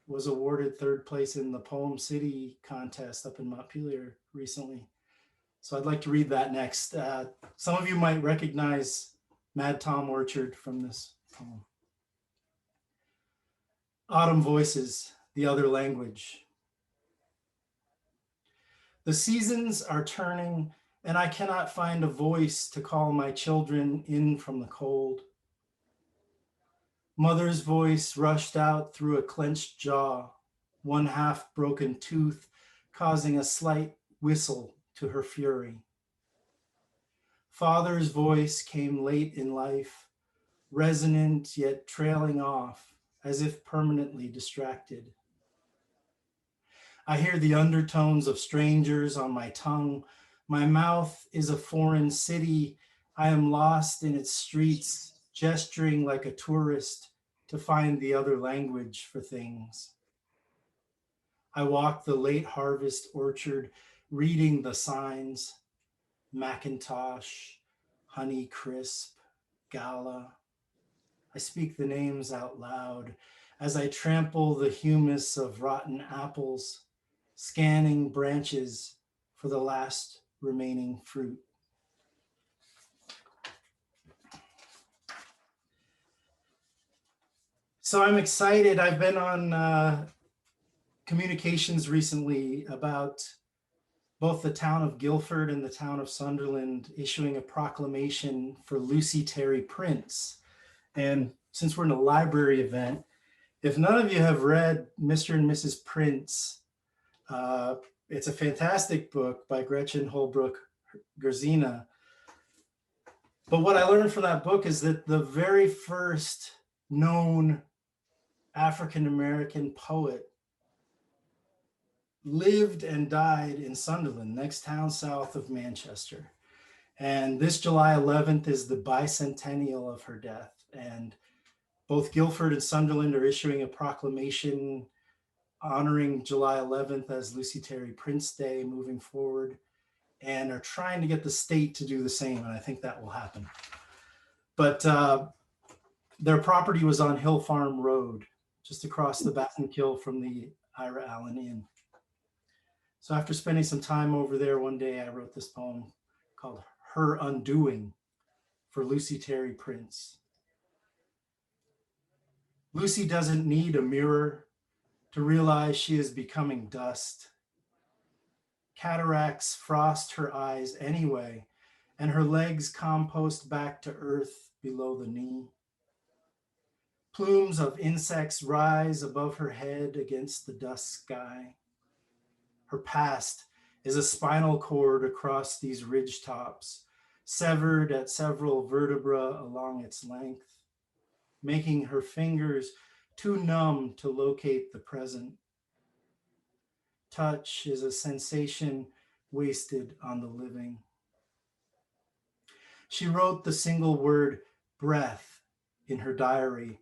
was awarded third place in the Poem City contest up in Montpelier recently. So I'd like to read that next. Some of you might recognize Mad Tom Orchard from this poem. Autumn Voices, the Other Language. The seasons are turning, and I cannot find a voice to call my children in from the cold. Mother's voice rushed out through a clenched jaw, one half broken tooth causing a slight whistle to her fury. Father's voice came late in life, resonant yet trailing off, as if permanently distracted. I hear the undertones of strangers on my tongue. My mouth is a foreign city. I am lost in its streets, gesturing like a tourist to find the other language for things. I walk the late harvest orchard, reading the signs, Macintosh, Honey Crisp, Gala. I speak the names out loud as I trample the humus of rotten apples, scanning branches for the last remaining fruit. So I'm excited. I've been on communications recently about both the town of Guilford and the town of Sunderland issuing a proclamation for Lucy Terry Prince. And since we're in a library event, if none of you have read Mr. and Mrs. Prince, it's a fantastic book by Gretchen Holbrook Gerzina. But what I learned from that book is that the very first known African-American poet lived and died in Sunderland, next town south of Manchester. And this July 11th is the bicentennial of her death. And both Guilford and Sunderland are issuing a proclamation honoring July 11th as Lucy Terry Prince Day moving forward, and are trying to get the state to do the same. And I think that will happen. But their property was on Hill Farm Road, just across the Battenkill from the Ira Allen Inn. So after spending some time over there one day, I wrote this poem called Her Undoing for Lucy Terry Prince. Lucy doesn't need a mirror to realize she is becoming dust. Cataracts frost her eyes anyway, and her legs compost back to earth below the knee. Plumes of insects rise above her head against the dusk sky. Her past is a spinal cord across these ridge tops, severed at several vertebrae along its length, making her fingers too numb to locate the present. Touch is a sensation wasted on the living. She wrote the single word breath in her diary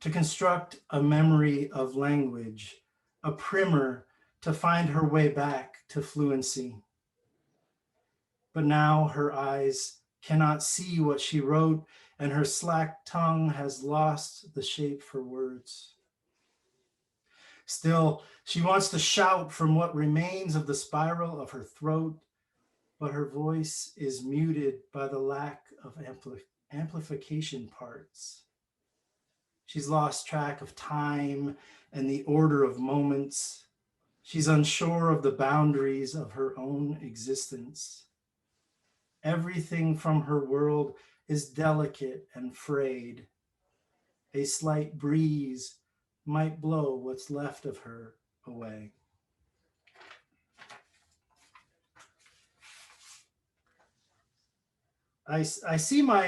to construct a memory of language, a primer to find her way back to fluency. But now her eyes cannot see what she wrote, and her slack tongue has lost the shape for words. Still, she wants to shout from what remains of the spiral of her throat, but her voice is muted by the lack of amplification parts. She's lost track of time and the order of moments. She's unsure of the boundaries of her own existence. Everything from her world is delicate and frayed. A slight breeze might blow what's left of her away. I see my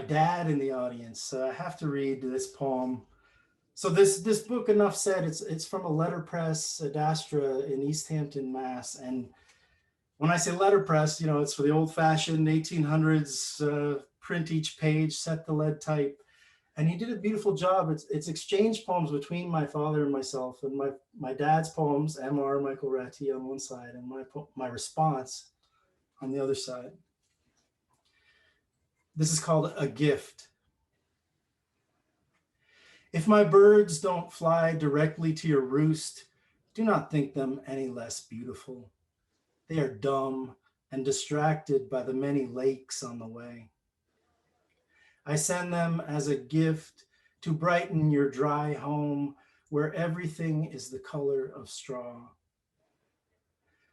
dad in the audience, so I have to read this poem. So this book, enough said, it's from a letterpress, Adastra in East Hampton, Mass. And when I say letterpress, it's for the old-fashioned 1800s, print each page, set the lead type. And he did a beautiful job. It's exchange poems between my father and myself, and my dad's poems, M.R. Michael Rattee on one side, and my response on the other side. This is called A Gift. If my birds don't fly directly to your roost, do not think them any less beautiful. They are dumb and distracted by the many lakes on the way. I send them as a gift to brighten your dry home where everything is the color of straw.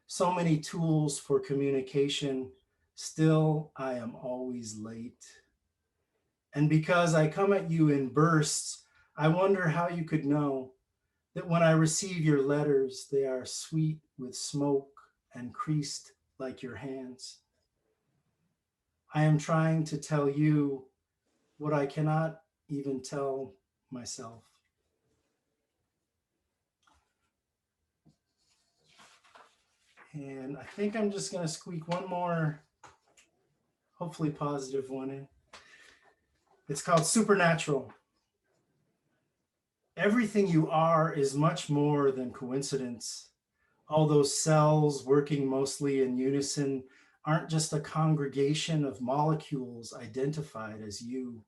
So many tools for communication, still I am always late. And because I come at you in bursts, I wonder how you could know that when I receive your letters, they are sweet with smoke and creased like your hands. I am trying to tell you what I cannot even tell myself. And I think I'm just going to squeak one more, hopefully positive one in. It's called Supernatural. Everything you are is much more than coincidence. All those cells working mostly in unison aren't just a congregation of molecules identified as you.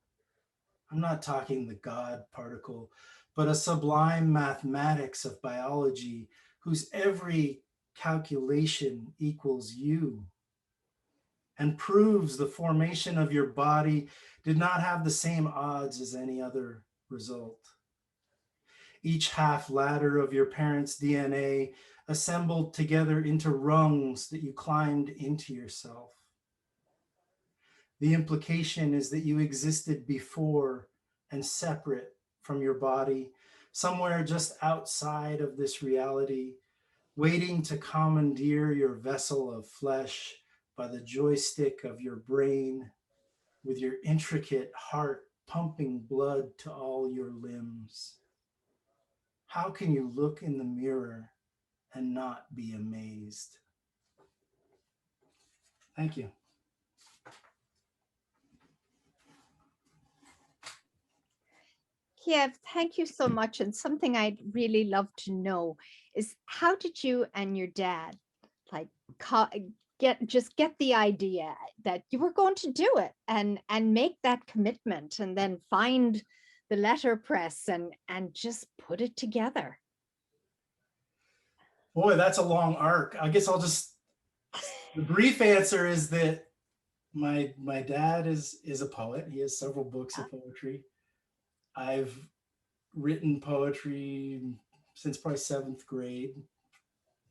I'm not talking the God particle, but a sublime mathematics of biology whose every calculation equals you and proves the formation of your body did not have the same odds as any other result. each half ladder of your parents' DNA assembled together into rungs that you climbed into yourself. The implication is that you existed before and separate from your body, somewhere just outside of this reality, waiting to commandeer your vessel of flesh by the joystick of your brain, with your intricate heart pumping blood to all your limbs. How can you look in the mirror and not be amazed? Thank you. Kiev, thank you so much. And something I'd really love to know is, how did you and your dad like get the idea that you were going to do it and make that commitment, and then find the letterpress and just put it together? Boy, that's a long arc. I guess I'll just, the brief answer is that my dad is a poet. He has several books of poetry. I've written poetry since probably 7th grade.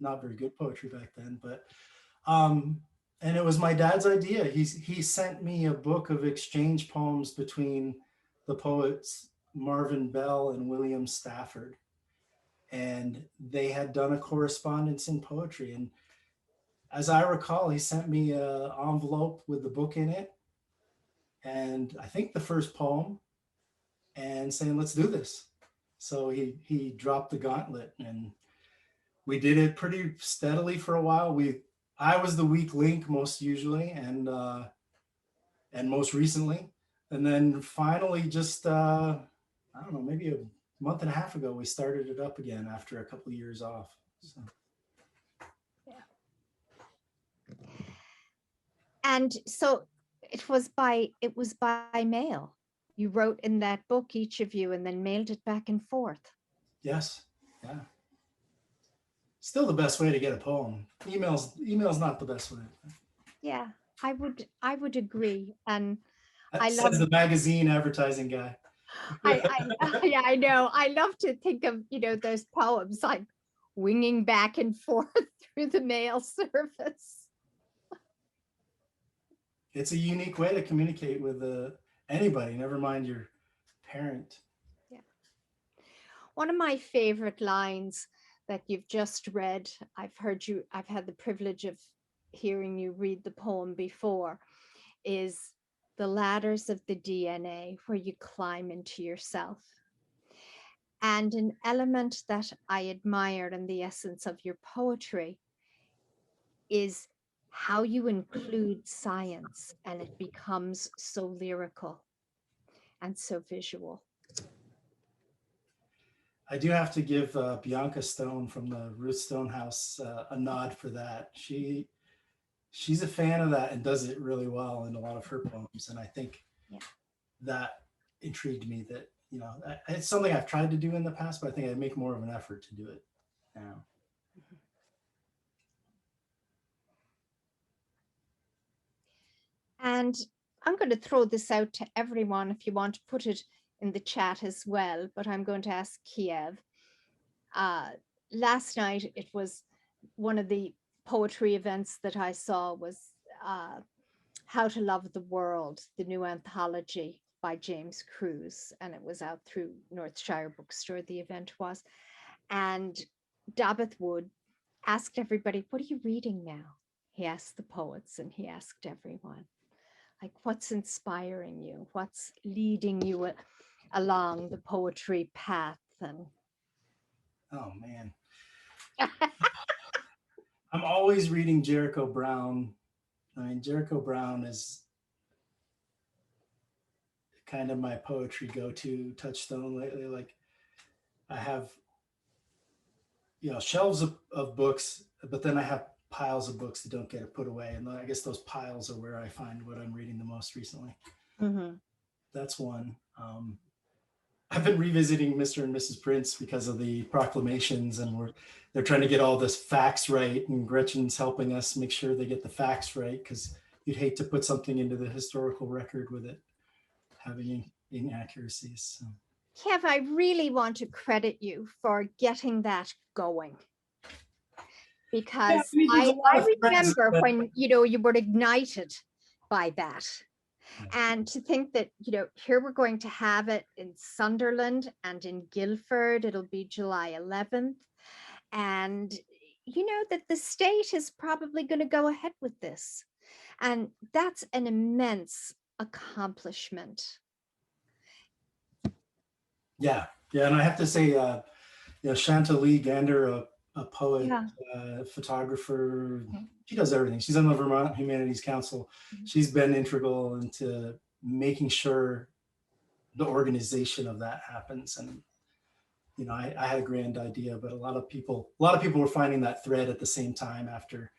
Not very good poetry back then, but and it was my dad's idea. He sent me a book of exchange poems between the poets Marvin Bell and William Stafford. And they had done a correspondence in poetry. And as I recall, he sent me an envelope with the book in it, and I think the first poem, and saying, let's do this. So he dropped the gauntlet, and we did it pretty steadily for a while. I was the weak link most usually, and most recently. And then finally, just, I don't know, maybe a month and a half ago, we started it up again after a couple of years off. So. And so it was by mail. You wrote in that book, each of you, and then mailed it back and forth. Yes. Yeah. Still the best way to get a poem. Email's not the best way. Yeah, I would agree. And That I says love the magazine advertising guy. yeah, I know. I love to think of, those poems like winging back and forth through the mail service. It's a unique way to communicate with anybody, never mind your parent. Yeah. One of my favorite lines that you've just read, I've had the privilege of hearing you read the poem before, is the ladders of the DNA, where you climb into yourself. And an element that I admire in the essence of your poetry is how you include science, and it becomes so lyrical and so visual. I do have to give Bianca Stone from the Ruth Stone House a nod for that. She's a fan of that and does it really well in a lot of her poems. And I think that intrigued me, that, it's something I've tried to do in the past, but I think I make more of an effort to do it now. And I'm going to throw this out to everyone if you want to put it in the chat as well, but I'm going to ask Kiev. Last night, it was one of the poetry events that I saw was How to Love the World, the new anthology by James Cruz, and it was out through Northshire Bookstore, the event was. And Dabbeth Wood asked everybody, what are you reading now? He asked the poets, and he asked everyone, like, what's inspiring you? What's leading you along the poetry path? And oh man, I'm always reading Jericho Brown. I mean, Jericho Brown is kind of my poetry go-to touchstone lately. Like, I have, shelves of books, but then I have piles of books that don't get put away. And I guess those piles are where I find what I'm reading the most recently. mm-hmm. That's one. I've been revisiting Mr. and Mrs. Prince because of the proclamations, and they're trying to get all this facts right, and Gretchen's helping us make sure they get the facts right, because you'd hate to put something into the historical record with it having inaccuracies. So. Kev, I really want to credit you for getting that going. Because mean, there's a lot I of threads remember that- when, you were ignited by that. And to think that, here we're going to have it in Sunderland and in Guildford, it'll be July 11th. And, that the state is probably going to go ahead with this. And that's an immense accomplishment. Yeah, and I have to say, Chantilly Gander, a poet, Yeah. Photographer, Okay. she does everything. She's on the Vermont Humanities Council. She's been integral into making sure the organization of that happens. And I had a grand idea, but a lot of people were finding that thread at the same time after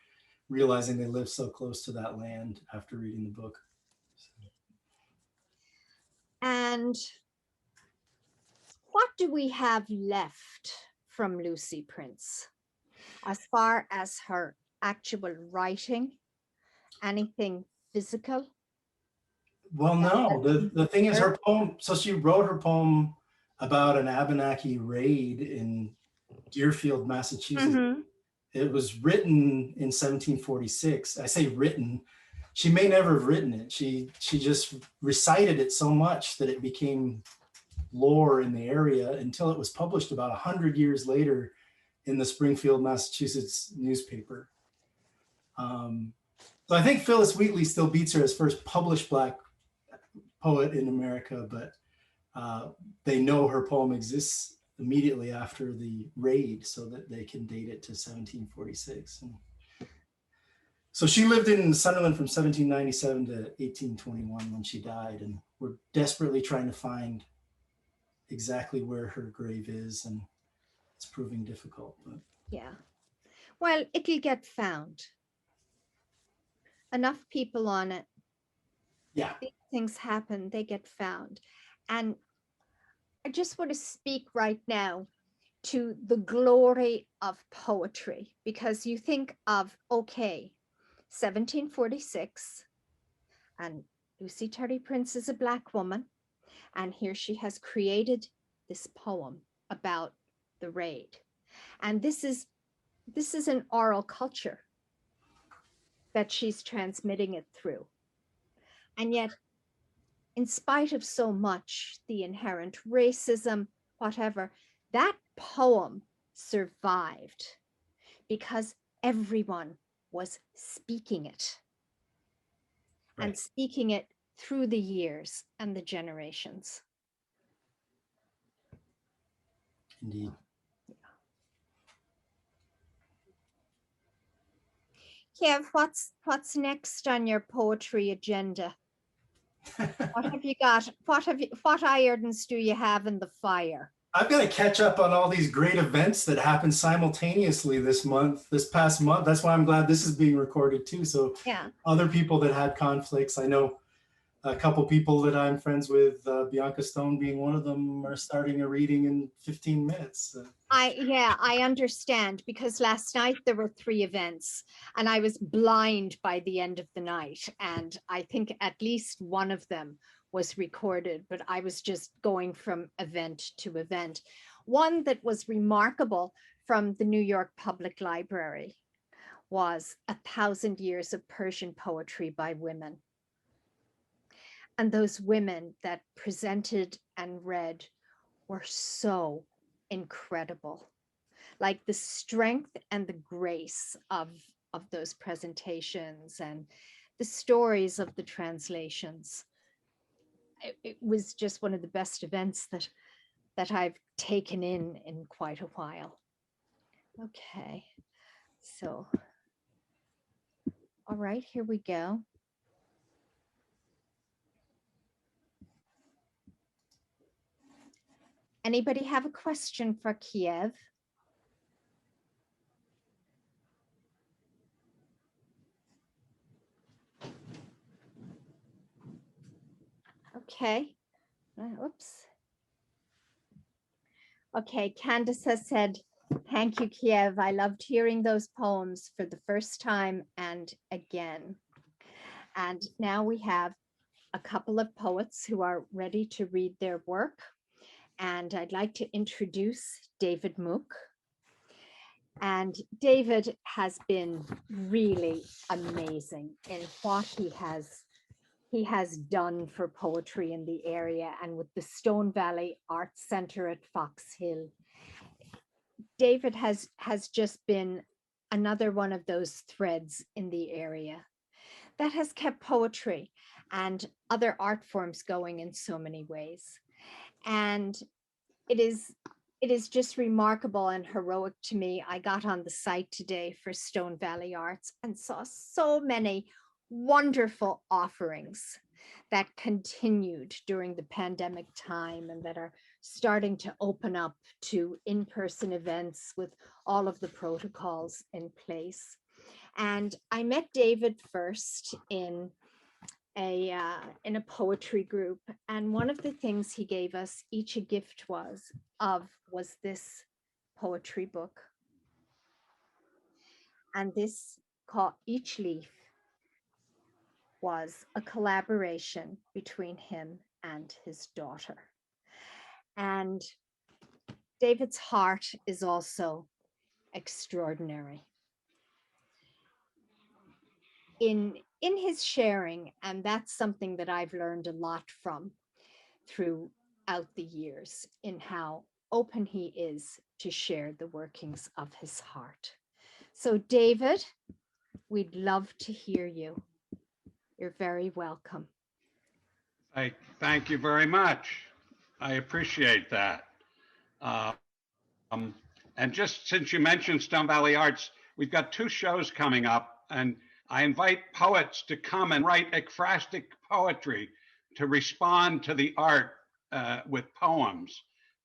realizing they live so close to that land after reading the book. And what do we have left from Lucy Prince as far as her actual writing? Anything physical? Well, no, the thing is her poem. So she wrote her poem about an Abenaki raid in Deerfield, Massachusetts. Mm-hmm. It was written in 1746. I say written. She may never have written it. She just recited it so much that it became lore in the area until it was published about 100 years later in the Springfield, Massachusetts newspaper. So I think Phyllis Wheatley still beats her as first published Black poet in America, but they know her poem exists immediately after the raid so that they can date it to 1746. And so she lived in Sunderland from 1797 to 1821 when she died, and we're desperately trying to find exactly where her grave is, and it's proving difficult. But Yeah. Well, it'll get found. Enough people on it. yeah, These things happen, they get found. And I just want to speak right now to the glory of poetry, because you think of, 1746, and Lucy Terry Prince is a Black woman, and here she has created this poem about the raid. And this is an oral culture that she's transmitting it through. And yet, in spite of so much, the inherent racism, whatever, that poem survived because everyone was speaking it. Right. And speaking it through the years and the generations. indeed. Kiev, what's next on your poetry agenda? What have you got? What irons do you have in the fire? I've got to catch up on all these great events that happened simultaneously this past month. That's why I'm glad this is being recorded too. So yeah, other people that had conflicts, I know a couple people that I'm friends with, Bianca Stone being one of them, are starting a reading in 15 minutes. I understand, because last night there were 3 events and I was blind by the end of the night. And I think at least one of them was recorded, but I was just going from event to event. One that was remarkable from the New York Public Library was 1,000 Years of Persian Poetry by Women. And those women that presented and read were so incredible. Like the strength and the grace of those presentations and the stories of the translations. It was just one of the best events that I've taken in quite a while. Okay, so, all right, here we go. Anybody have a question for Kiev? Okay. Oops. Okay, Candace has said, thank you, Kiev. I loved hearing those poems for the first time and again. And now we have a couple of poets who are ready to read their work. and I'd like to introduce David Mook. And David has been really amazing in what he has done for poetry in the area and with the Stone Valley Arts Center at Fox Hill. David has just been another one of those threads in the area that has kept poetry and other art forms going in so many ways. And it is just remarkable and heroic to me. I got on the site today for Stone Valley Arts and saw so many wonderful offerings that continued during the pandemic time and that are starting to open up to in-person events with all of the protocols in place. And I met David first in a poetry group, and one of the things he gave us each a gift was this poetry book. And this called Each Leaf was a collaboration between him and his daughter. And David's heart is also extraordinary. In his sharing, and that's something that I've learned a lot from throughout the years, in how open he is to share the workings of his heart. So David, we'd love to hear you. You're very welcome. Thank you very much. I appreciate that. And just since you mentioned Stone Valley Arts, we've got 2 shows coming up, and I invite poets to come and write ekphrastic poetry to respond to the art with poems.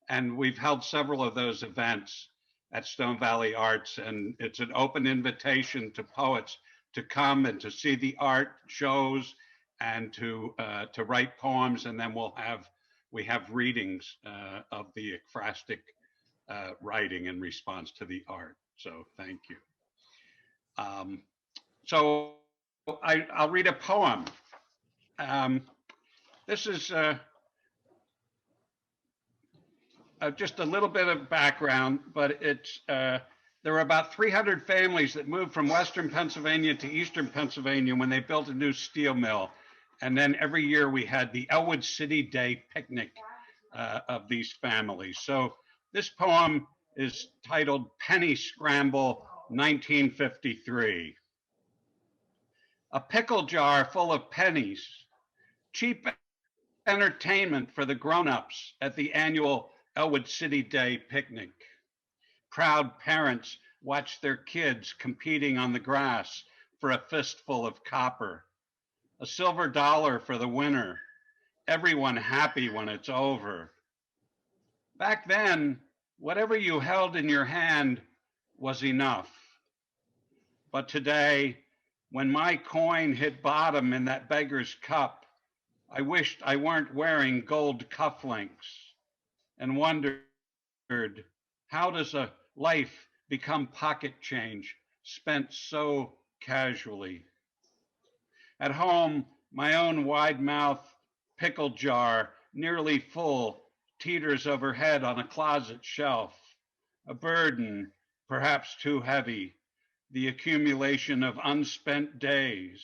And we've held several of those events at Stone Valley Arts, and it's an open invitation to poets to come and to see the art shows and to write poems, and then we have readings of the ekphrastic writing in response to the art. So thank you. So I'll read a poem. This is just a little bit of background, but it's there were about 300 families that moved from Western Pennsylvania to Eastern Pennsylvania when they built a new steel mill. And then every year we had the Elwood City Day picnic of these families. So this poem is titled Penny Scramble, 1953. A pickle jar full of pennies, cheap entertainment for the grown-ups at the annual Elwood City Day picnic. Proud parents watch their kids competing on the grass for a fistful of copper. A silver dollar for the winner. Everyone happy when it's over. Back then, whatever you held in your hand was enough. But today, when my coin hit bottom in that beggar's cup, I wished I weren't wearing gold cufflinks and wondered, how does a life become pocket change spent so casually? At home, my own wide-mouthed pickle jar, nearly full, teeters overhead on a closet shelf. A burden, perhaps too heavy, the accumulation of unspent days.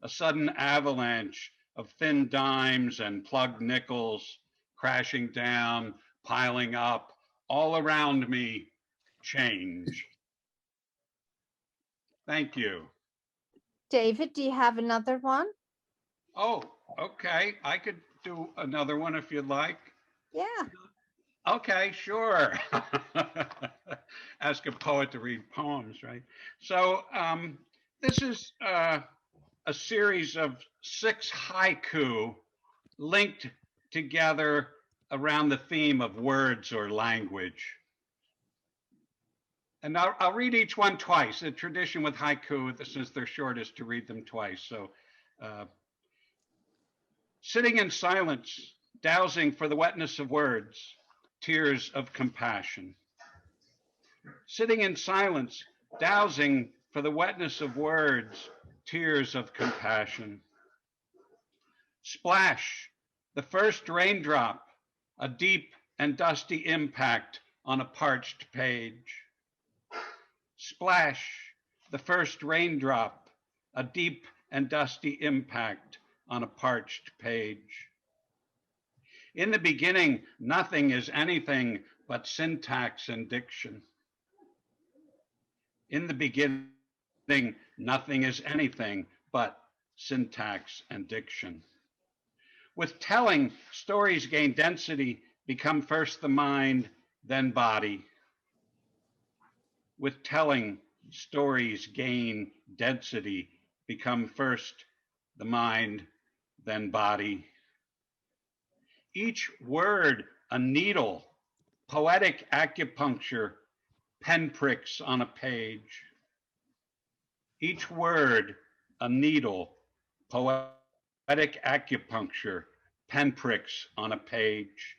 A sudden avalanche of thin dimes and plugged nickels crashing down, piling up, all around me, change. Thank you. David, do you have another one? Oh, okay. I could do another one if you'd like. Yeah. Okay, sure. Ask a poet to read poems, right? So this is a series of 6 haiku linked together around the theme of words or language. And I'll read each one twice. The tradition with haiku, since they're short, is to read them twice. So sitting in silence, dowsing for the wetness of words, tears of compassion. Sitting in silence, dowsing for the wetness of words, tears of compassion. Splash, the first raindrop, a deep and dusty impact on a parched page. Splash, the first raindrop, a deep and dusty impact on a parched page. In the beginning, nothing is anything but syntax and diction. In the beginning, nothing is anything but syntax and diction. With telling, stories gain density, become first the mind, then body. With telling, stories gain density, become first the mind, then body. Each word a needle, poetic acupuncture, pinpricks on a page. Each word a needle, poetic acupuncture, pinpricks on a page.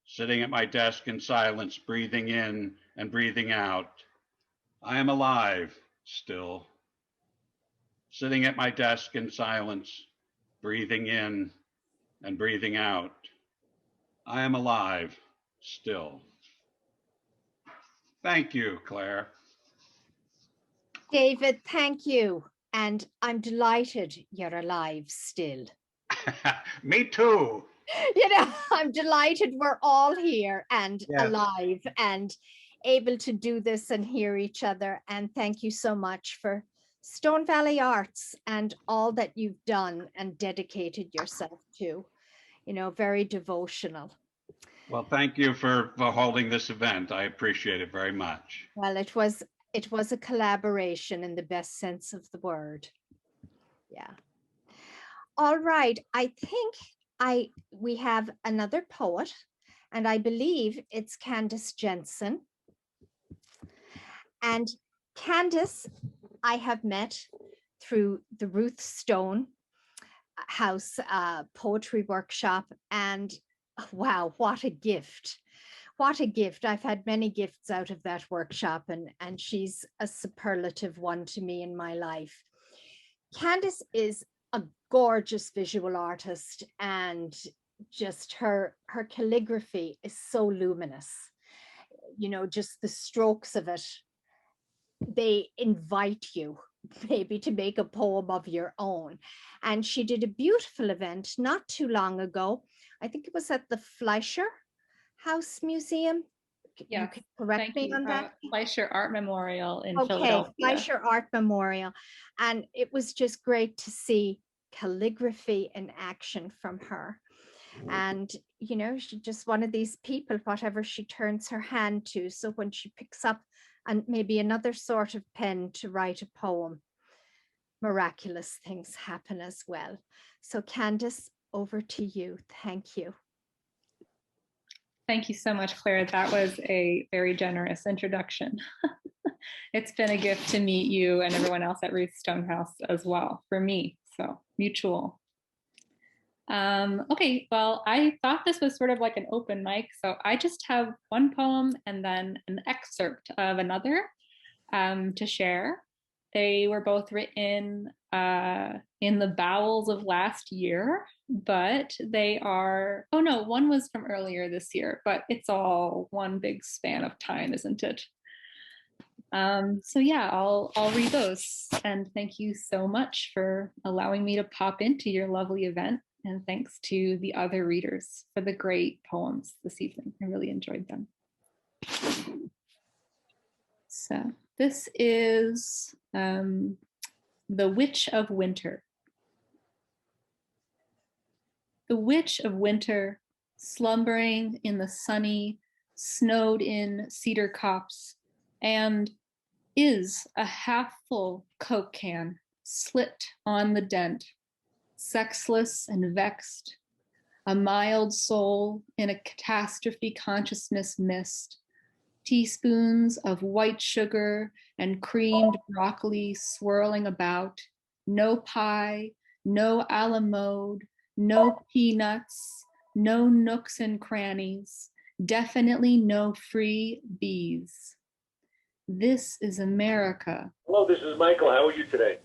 Sitting at my desk in silence, breathing in and breathing out. I am alive still. Sitting at my desk in silence, breathing in and breathing out. I am alive still. Thank you, Claire. David, thank you. And I'm delighted you're alive still. Me too. You know, I'm delighted we're all here and Yes. alive and able to do this and hear each other. And thank you so much for Stone Valley Arts and all that you've done and dedicated yourself to. You know, very devotional. Well, thank you for holding this event. I appreciate it very much. Well, it was a collaboration in the best sense of the word. Yeah. All right. I think we have another poet, and I believe it's Candace Jensen. And Candace, I have met through the Ruth Stone House poetry workshop, and wow, what a gift. What a gift. I've had many gifts out of that workshop, and she's a superlative one to me in my life. Candace is a gorgeous visual artist, and just her calligraphy is so luminous. You know, just the strokes of it, they invite you maybe to make a poem of your own. And she did a beautiful event not too long ago. I think it was at the Fleischer House Museum. Yeah, you can correct me on that. Fleischer Art Memorial in Okay, Philadelphia. Fleischer Art Memorial. And it was just great to see calligraphy in action from her. And, you know, she's just one of these people, whatever she turns her hand to. So when she picks up and maybe another sort of pen to write a poem, miraculous things happen as well. So Candace, over to you. Thank you. Thank you so much, Claire. That was a very generous introduction. It's been a gift to meet you and everyone else at Ruth Stonehouse as well, for me, so mutual. Okay, well, I thought this was sort of like an open mic, so I just have one poem and then an excerpt of another to share. They were both written in the bowels of last year, but they are, oh no, one was from earlier this year, but it's all one big span of time, isn't it? So yeah, I'll read those. And thank you so much for allowing me to pop into your lovely event. And thanks to the other readers for the great poems this evening. I really enjoyed them. So this is The Witch of Winter. The witch of winter, slumbering in the sunny, snowed-in cedar copse, and is a half-full Coke can slipped on the dent, sexless and vexed, a mild soul in a catastrophe consciousness mist, teaspoons of white sugar and creamed broccoli swirling about, no pie, no a la mode, no peanuts, no nooks and crannies, definitely no free bees. This is America. Hello, this is Michael. How are you today?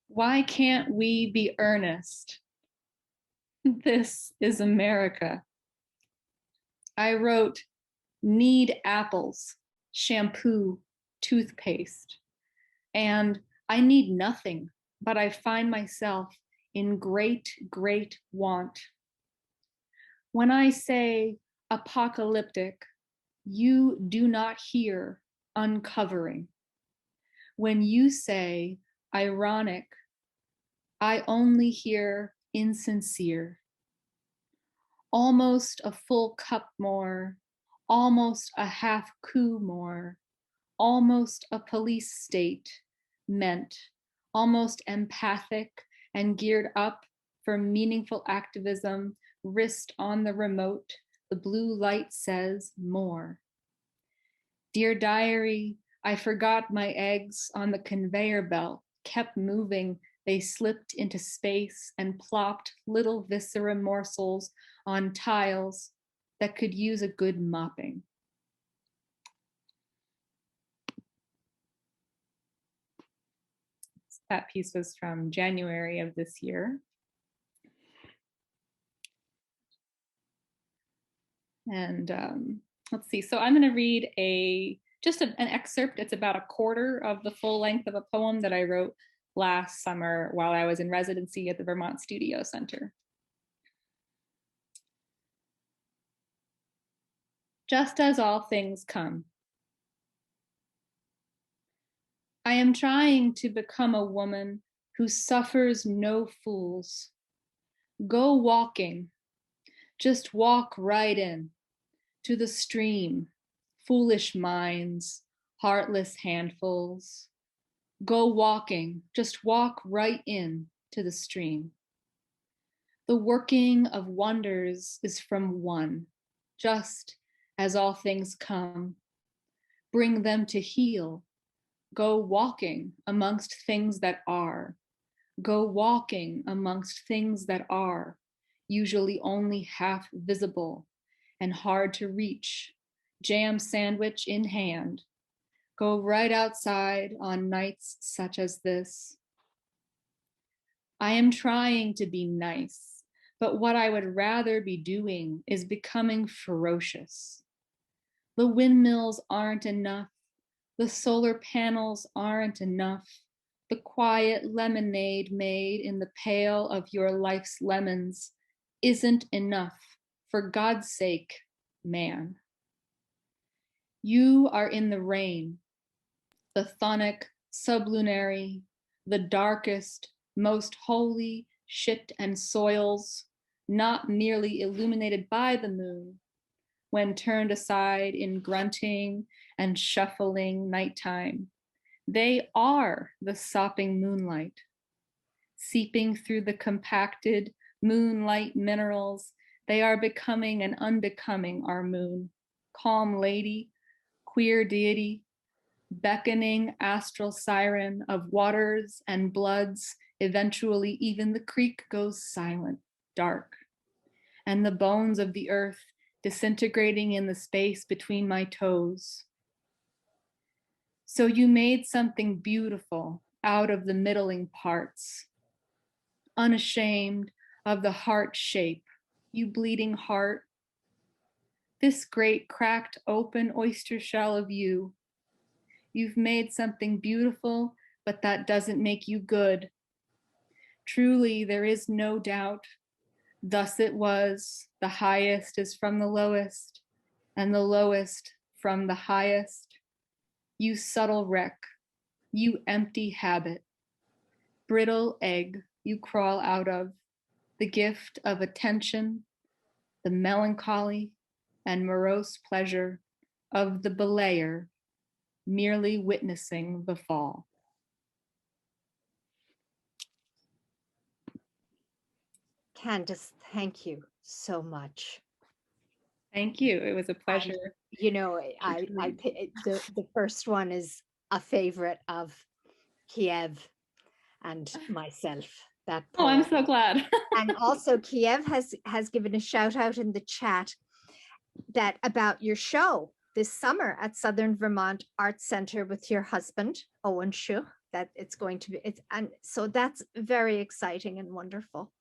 Why can't we be earnest? This is America. I wrote, need apples, shampoo, toothpaste, and I need nothing, but I find myself in great, great want. When I say apocalyptic, you do not hear uncovering. When you say ironic, I only hear insincere. Almost a full cup more, almost a half coup more, almost a police state meant, almost empathic and geared up for meaningful activism, wrist on the remote, the blue light says more. Dear diary, I forgot my eggs on the conveyor belt, kept moving, they slipped into space and plopped little viscera morsels on tiles that could use a good mopping. That piece was from January of this year. And let's see, so I'm going to read an excerpt. It's about a quarter of the full length of a poem that I wrote last summer while I was in residency at the Vermont Studio Center. Just as all things come. I am trying to become a woman who suffers no fools. Go walking, just walk right in to the stream, foolish minds, heartless handfuls. Go walking, just walk right in to the stream. The working of wonders is from one, just as all things come. Bring them to heal. Go walking amongst things that are. Go walking amongst things that are, usually only half visible and hard to reach, jam sandwich in hand. Go right outside on nights such as this. I am trying to be nice, but what I would rather be doing is becoming ferocious. The windmills aren't enough. The solar panels aren't enough. The quiet lemonade made in the pail of your life's lemons isn't enough. For God's sake, man. You are in the rain, the chthonic, sublunary, the darkest, most holy shit and soils, not merely illuminated by the moon, when turned aside in grunting and shuffling nighttime. They are the sopping moonlight, seeping through the compacted moonlight minerals. They are becoming and unbecoming our moon, calm lady, queer deity, beckoning astral siren of waters and bloods. Eventually, even the creek goes silent, dark, and the bones of the earth disintegrating in the space between my toes. So you made something beautiful out of the middling parts, unashamed of the heart shape, you bleeding heart. This great cracked open oyster shell of you. You've made something beautiful, but that doesn't make you good. Truly, there is no doubt. Thus it was, the highest is from the lowest, and the lowest from the highest. You subtle wreck, you empty habit, brittle egg you crawl out of, the gift of attention, the melancholy and morose pleasure of the belayer, merely witnessing the fall. Candace, thank you so much. Thank you. It was a pleasure. You know, the first one is a favorite of Kiev and myself. That Oh, I'm poem. so glad. And also Kiev has given a shout out in the chat that about your show this summer at Southern Vermont Arts Center with your husband, Owen Schuch, that it's going to be, and so that's very exciting and wonderful.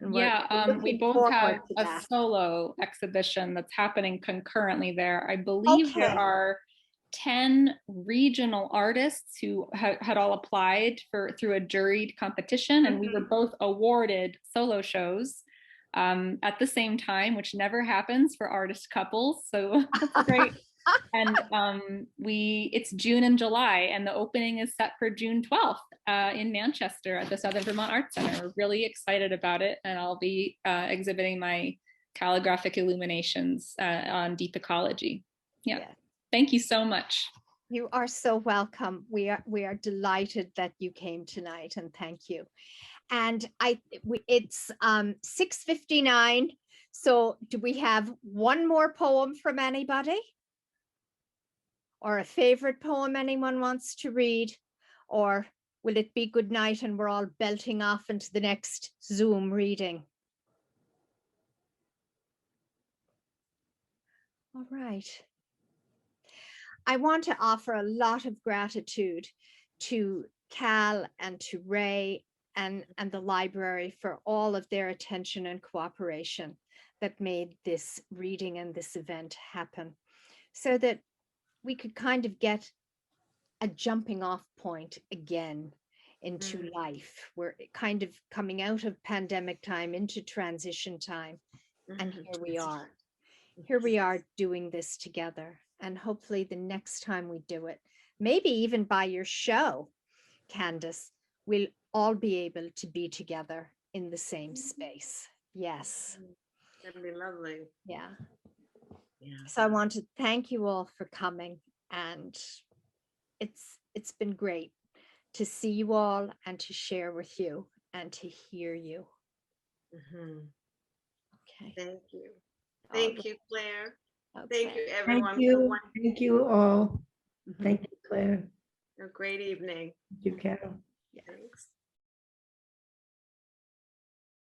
And we're Yeah, we looking both forward have to a that. solo exhibition that's happening concurrently there. I believe there Okay. are 10 regional artists who had all applied through a juried competition, and we were both awarded solo shows at the same time, which never happens for artist couples. So that's great. And it's June and July, and the opening is set for June 12th in Manchester at the Southern Vermont Arts Center. We're really excited about it, and I'll be exhibiting my calligraphic illuminations on deep ecology. Yeah. Thank you so much. You are so welcome. We are delighted that you came tonight, and thank you. And it's 6:59. So do we have one more poem from anybody? Or a favorite poem anyone wants to read? Or will it be good night and we're all belting off into the next Zoom reading? All right. I want to offer a lot of gratitude to Cal and to Ray and the library for all of their attention and cooperation that made this reading and this event happen, so that we could kind of get a jumping off point again into life. We're kind of coming out of pandemic time into transition time. And here we are. Here we are doing this together. And hopefully the next time we do it, maybe even by your show, Candace, we'll all be able to be together in the same space. Yes. That'd be lovely. Yeah. Yeah. So I want to thank you all for coming, and it's been great to see you all and to share with you and to hear you. Okay. Thank you. Thank you, Claire. Okay. Thank you, everyone. Thank you. Thank you all. Thank you, Claire. A great evening. Thank you, Carol. Thanks.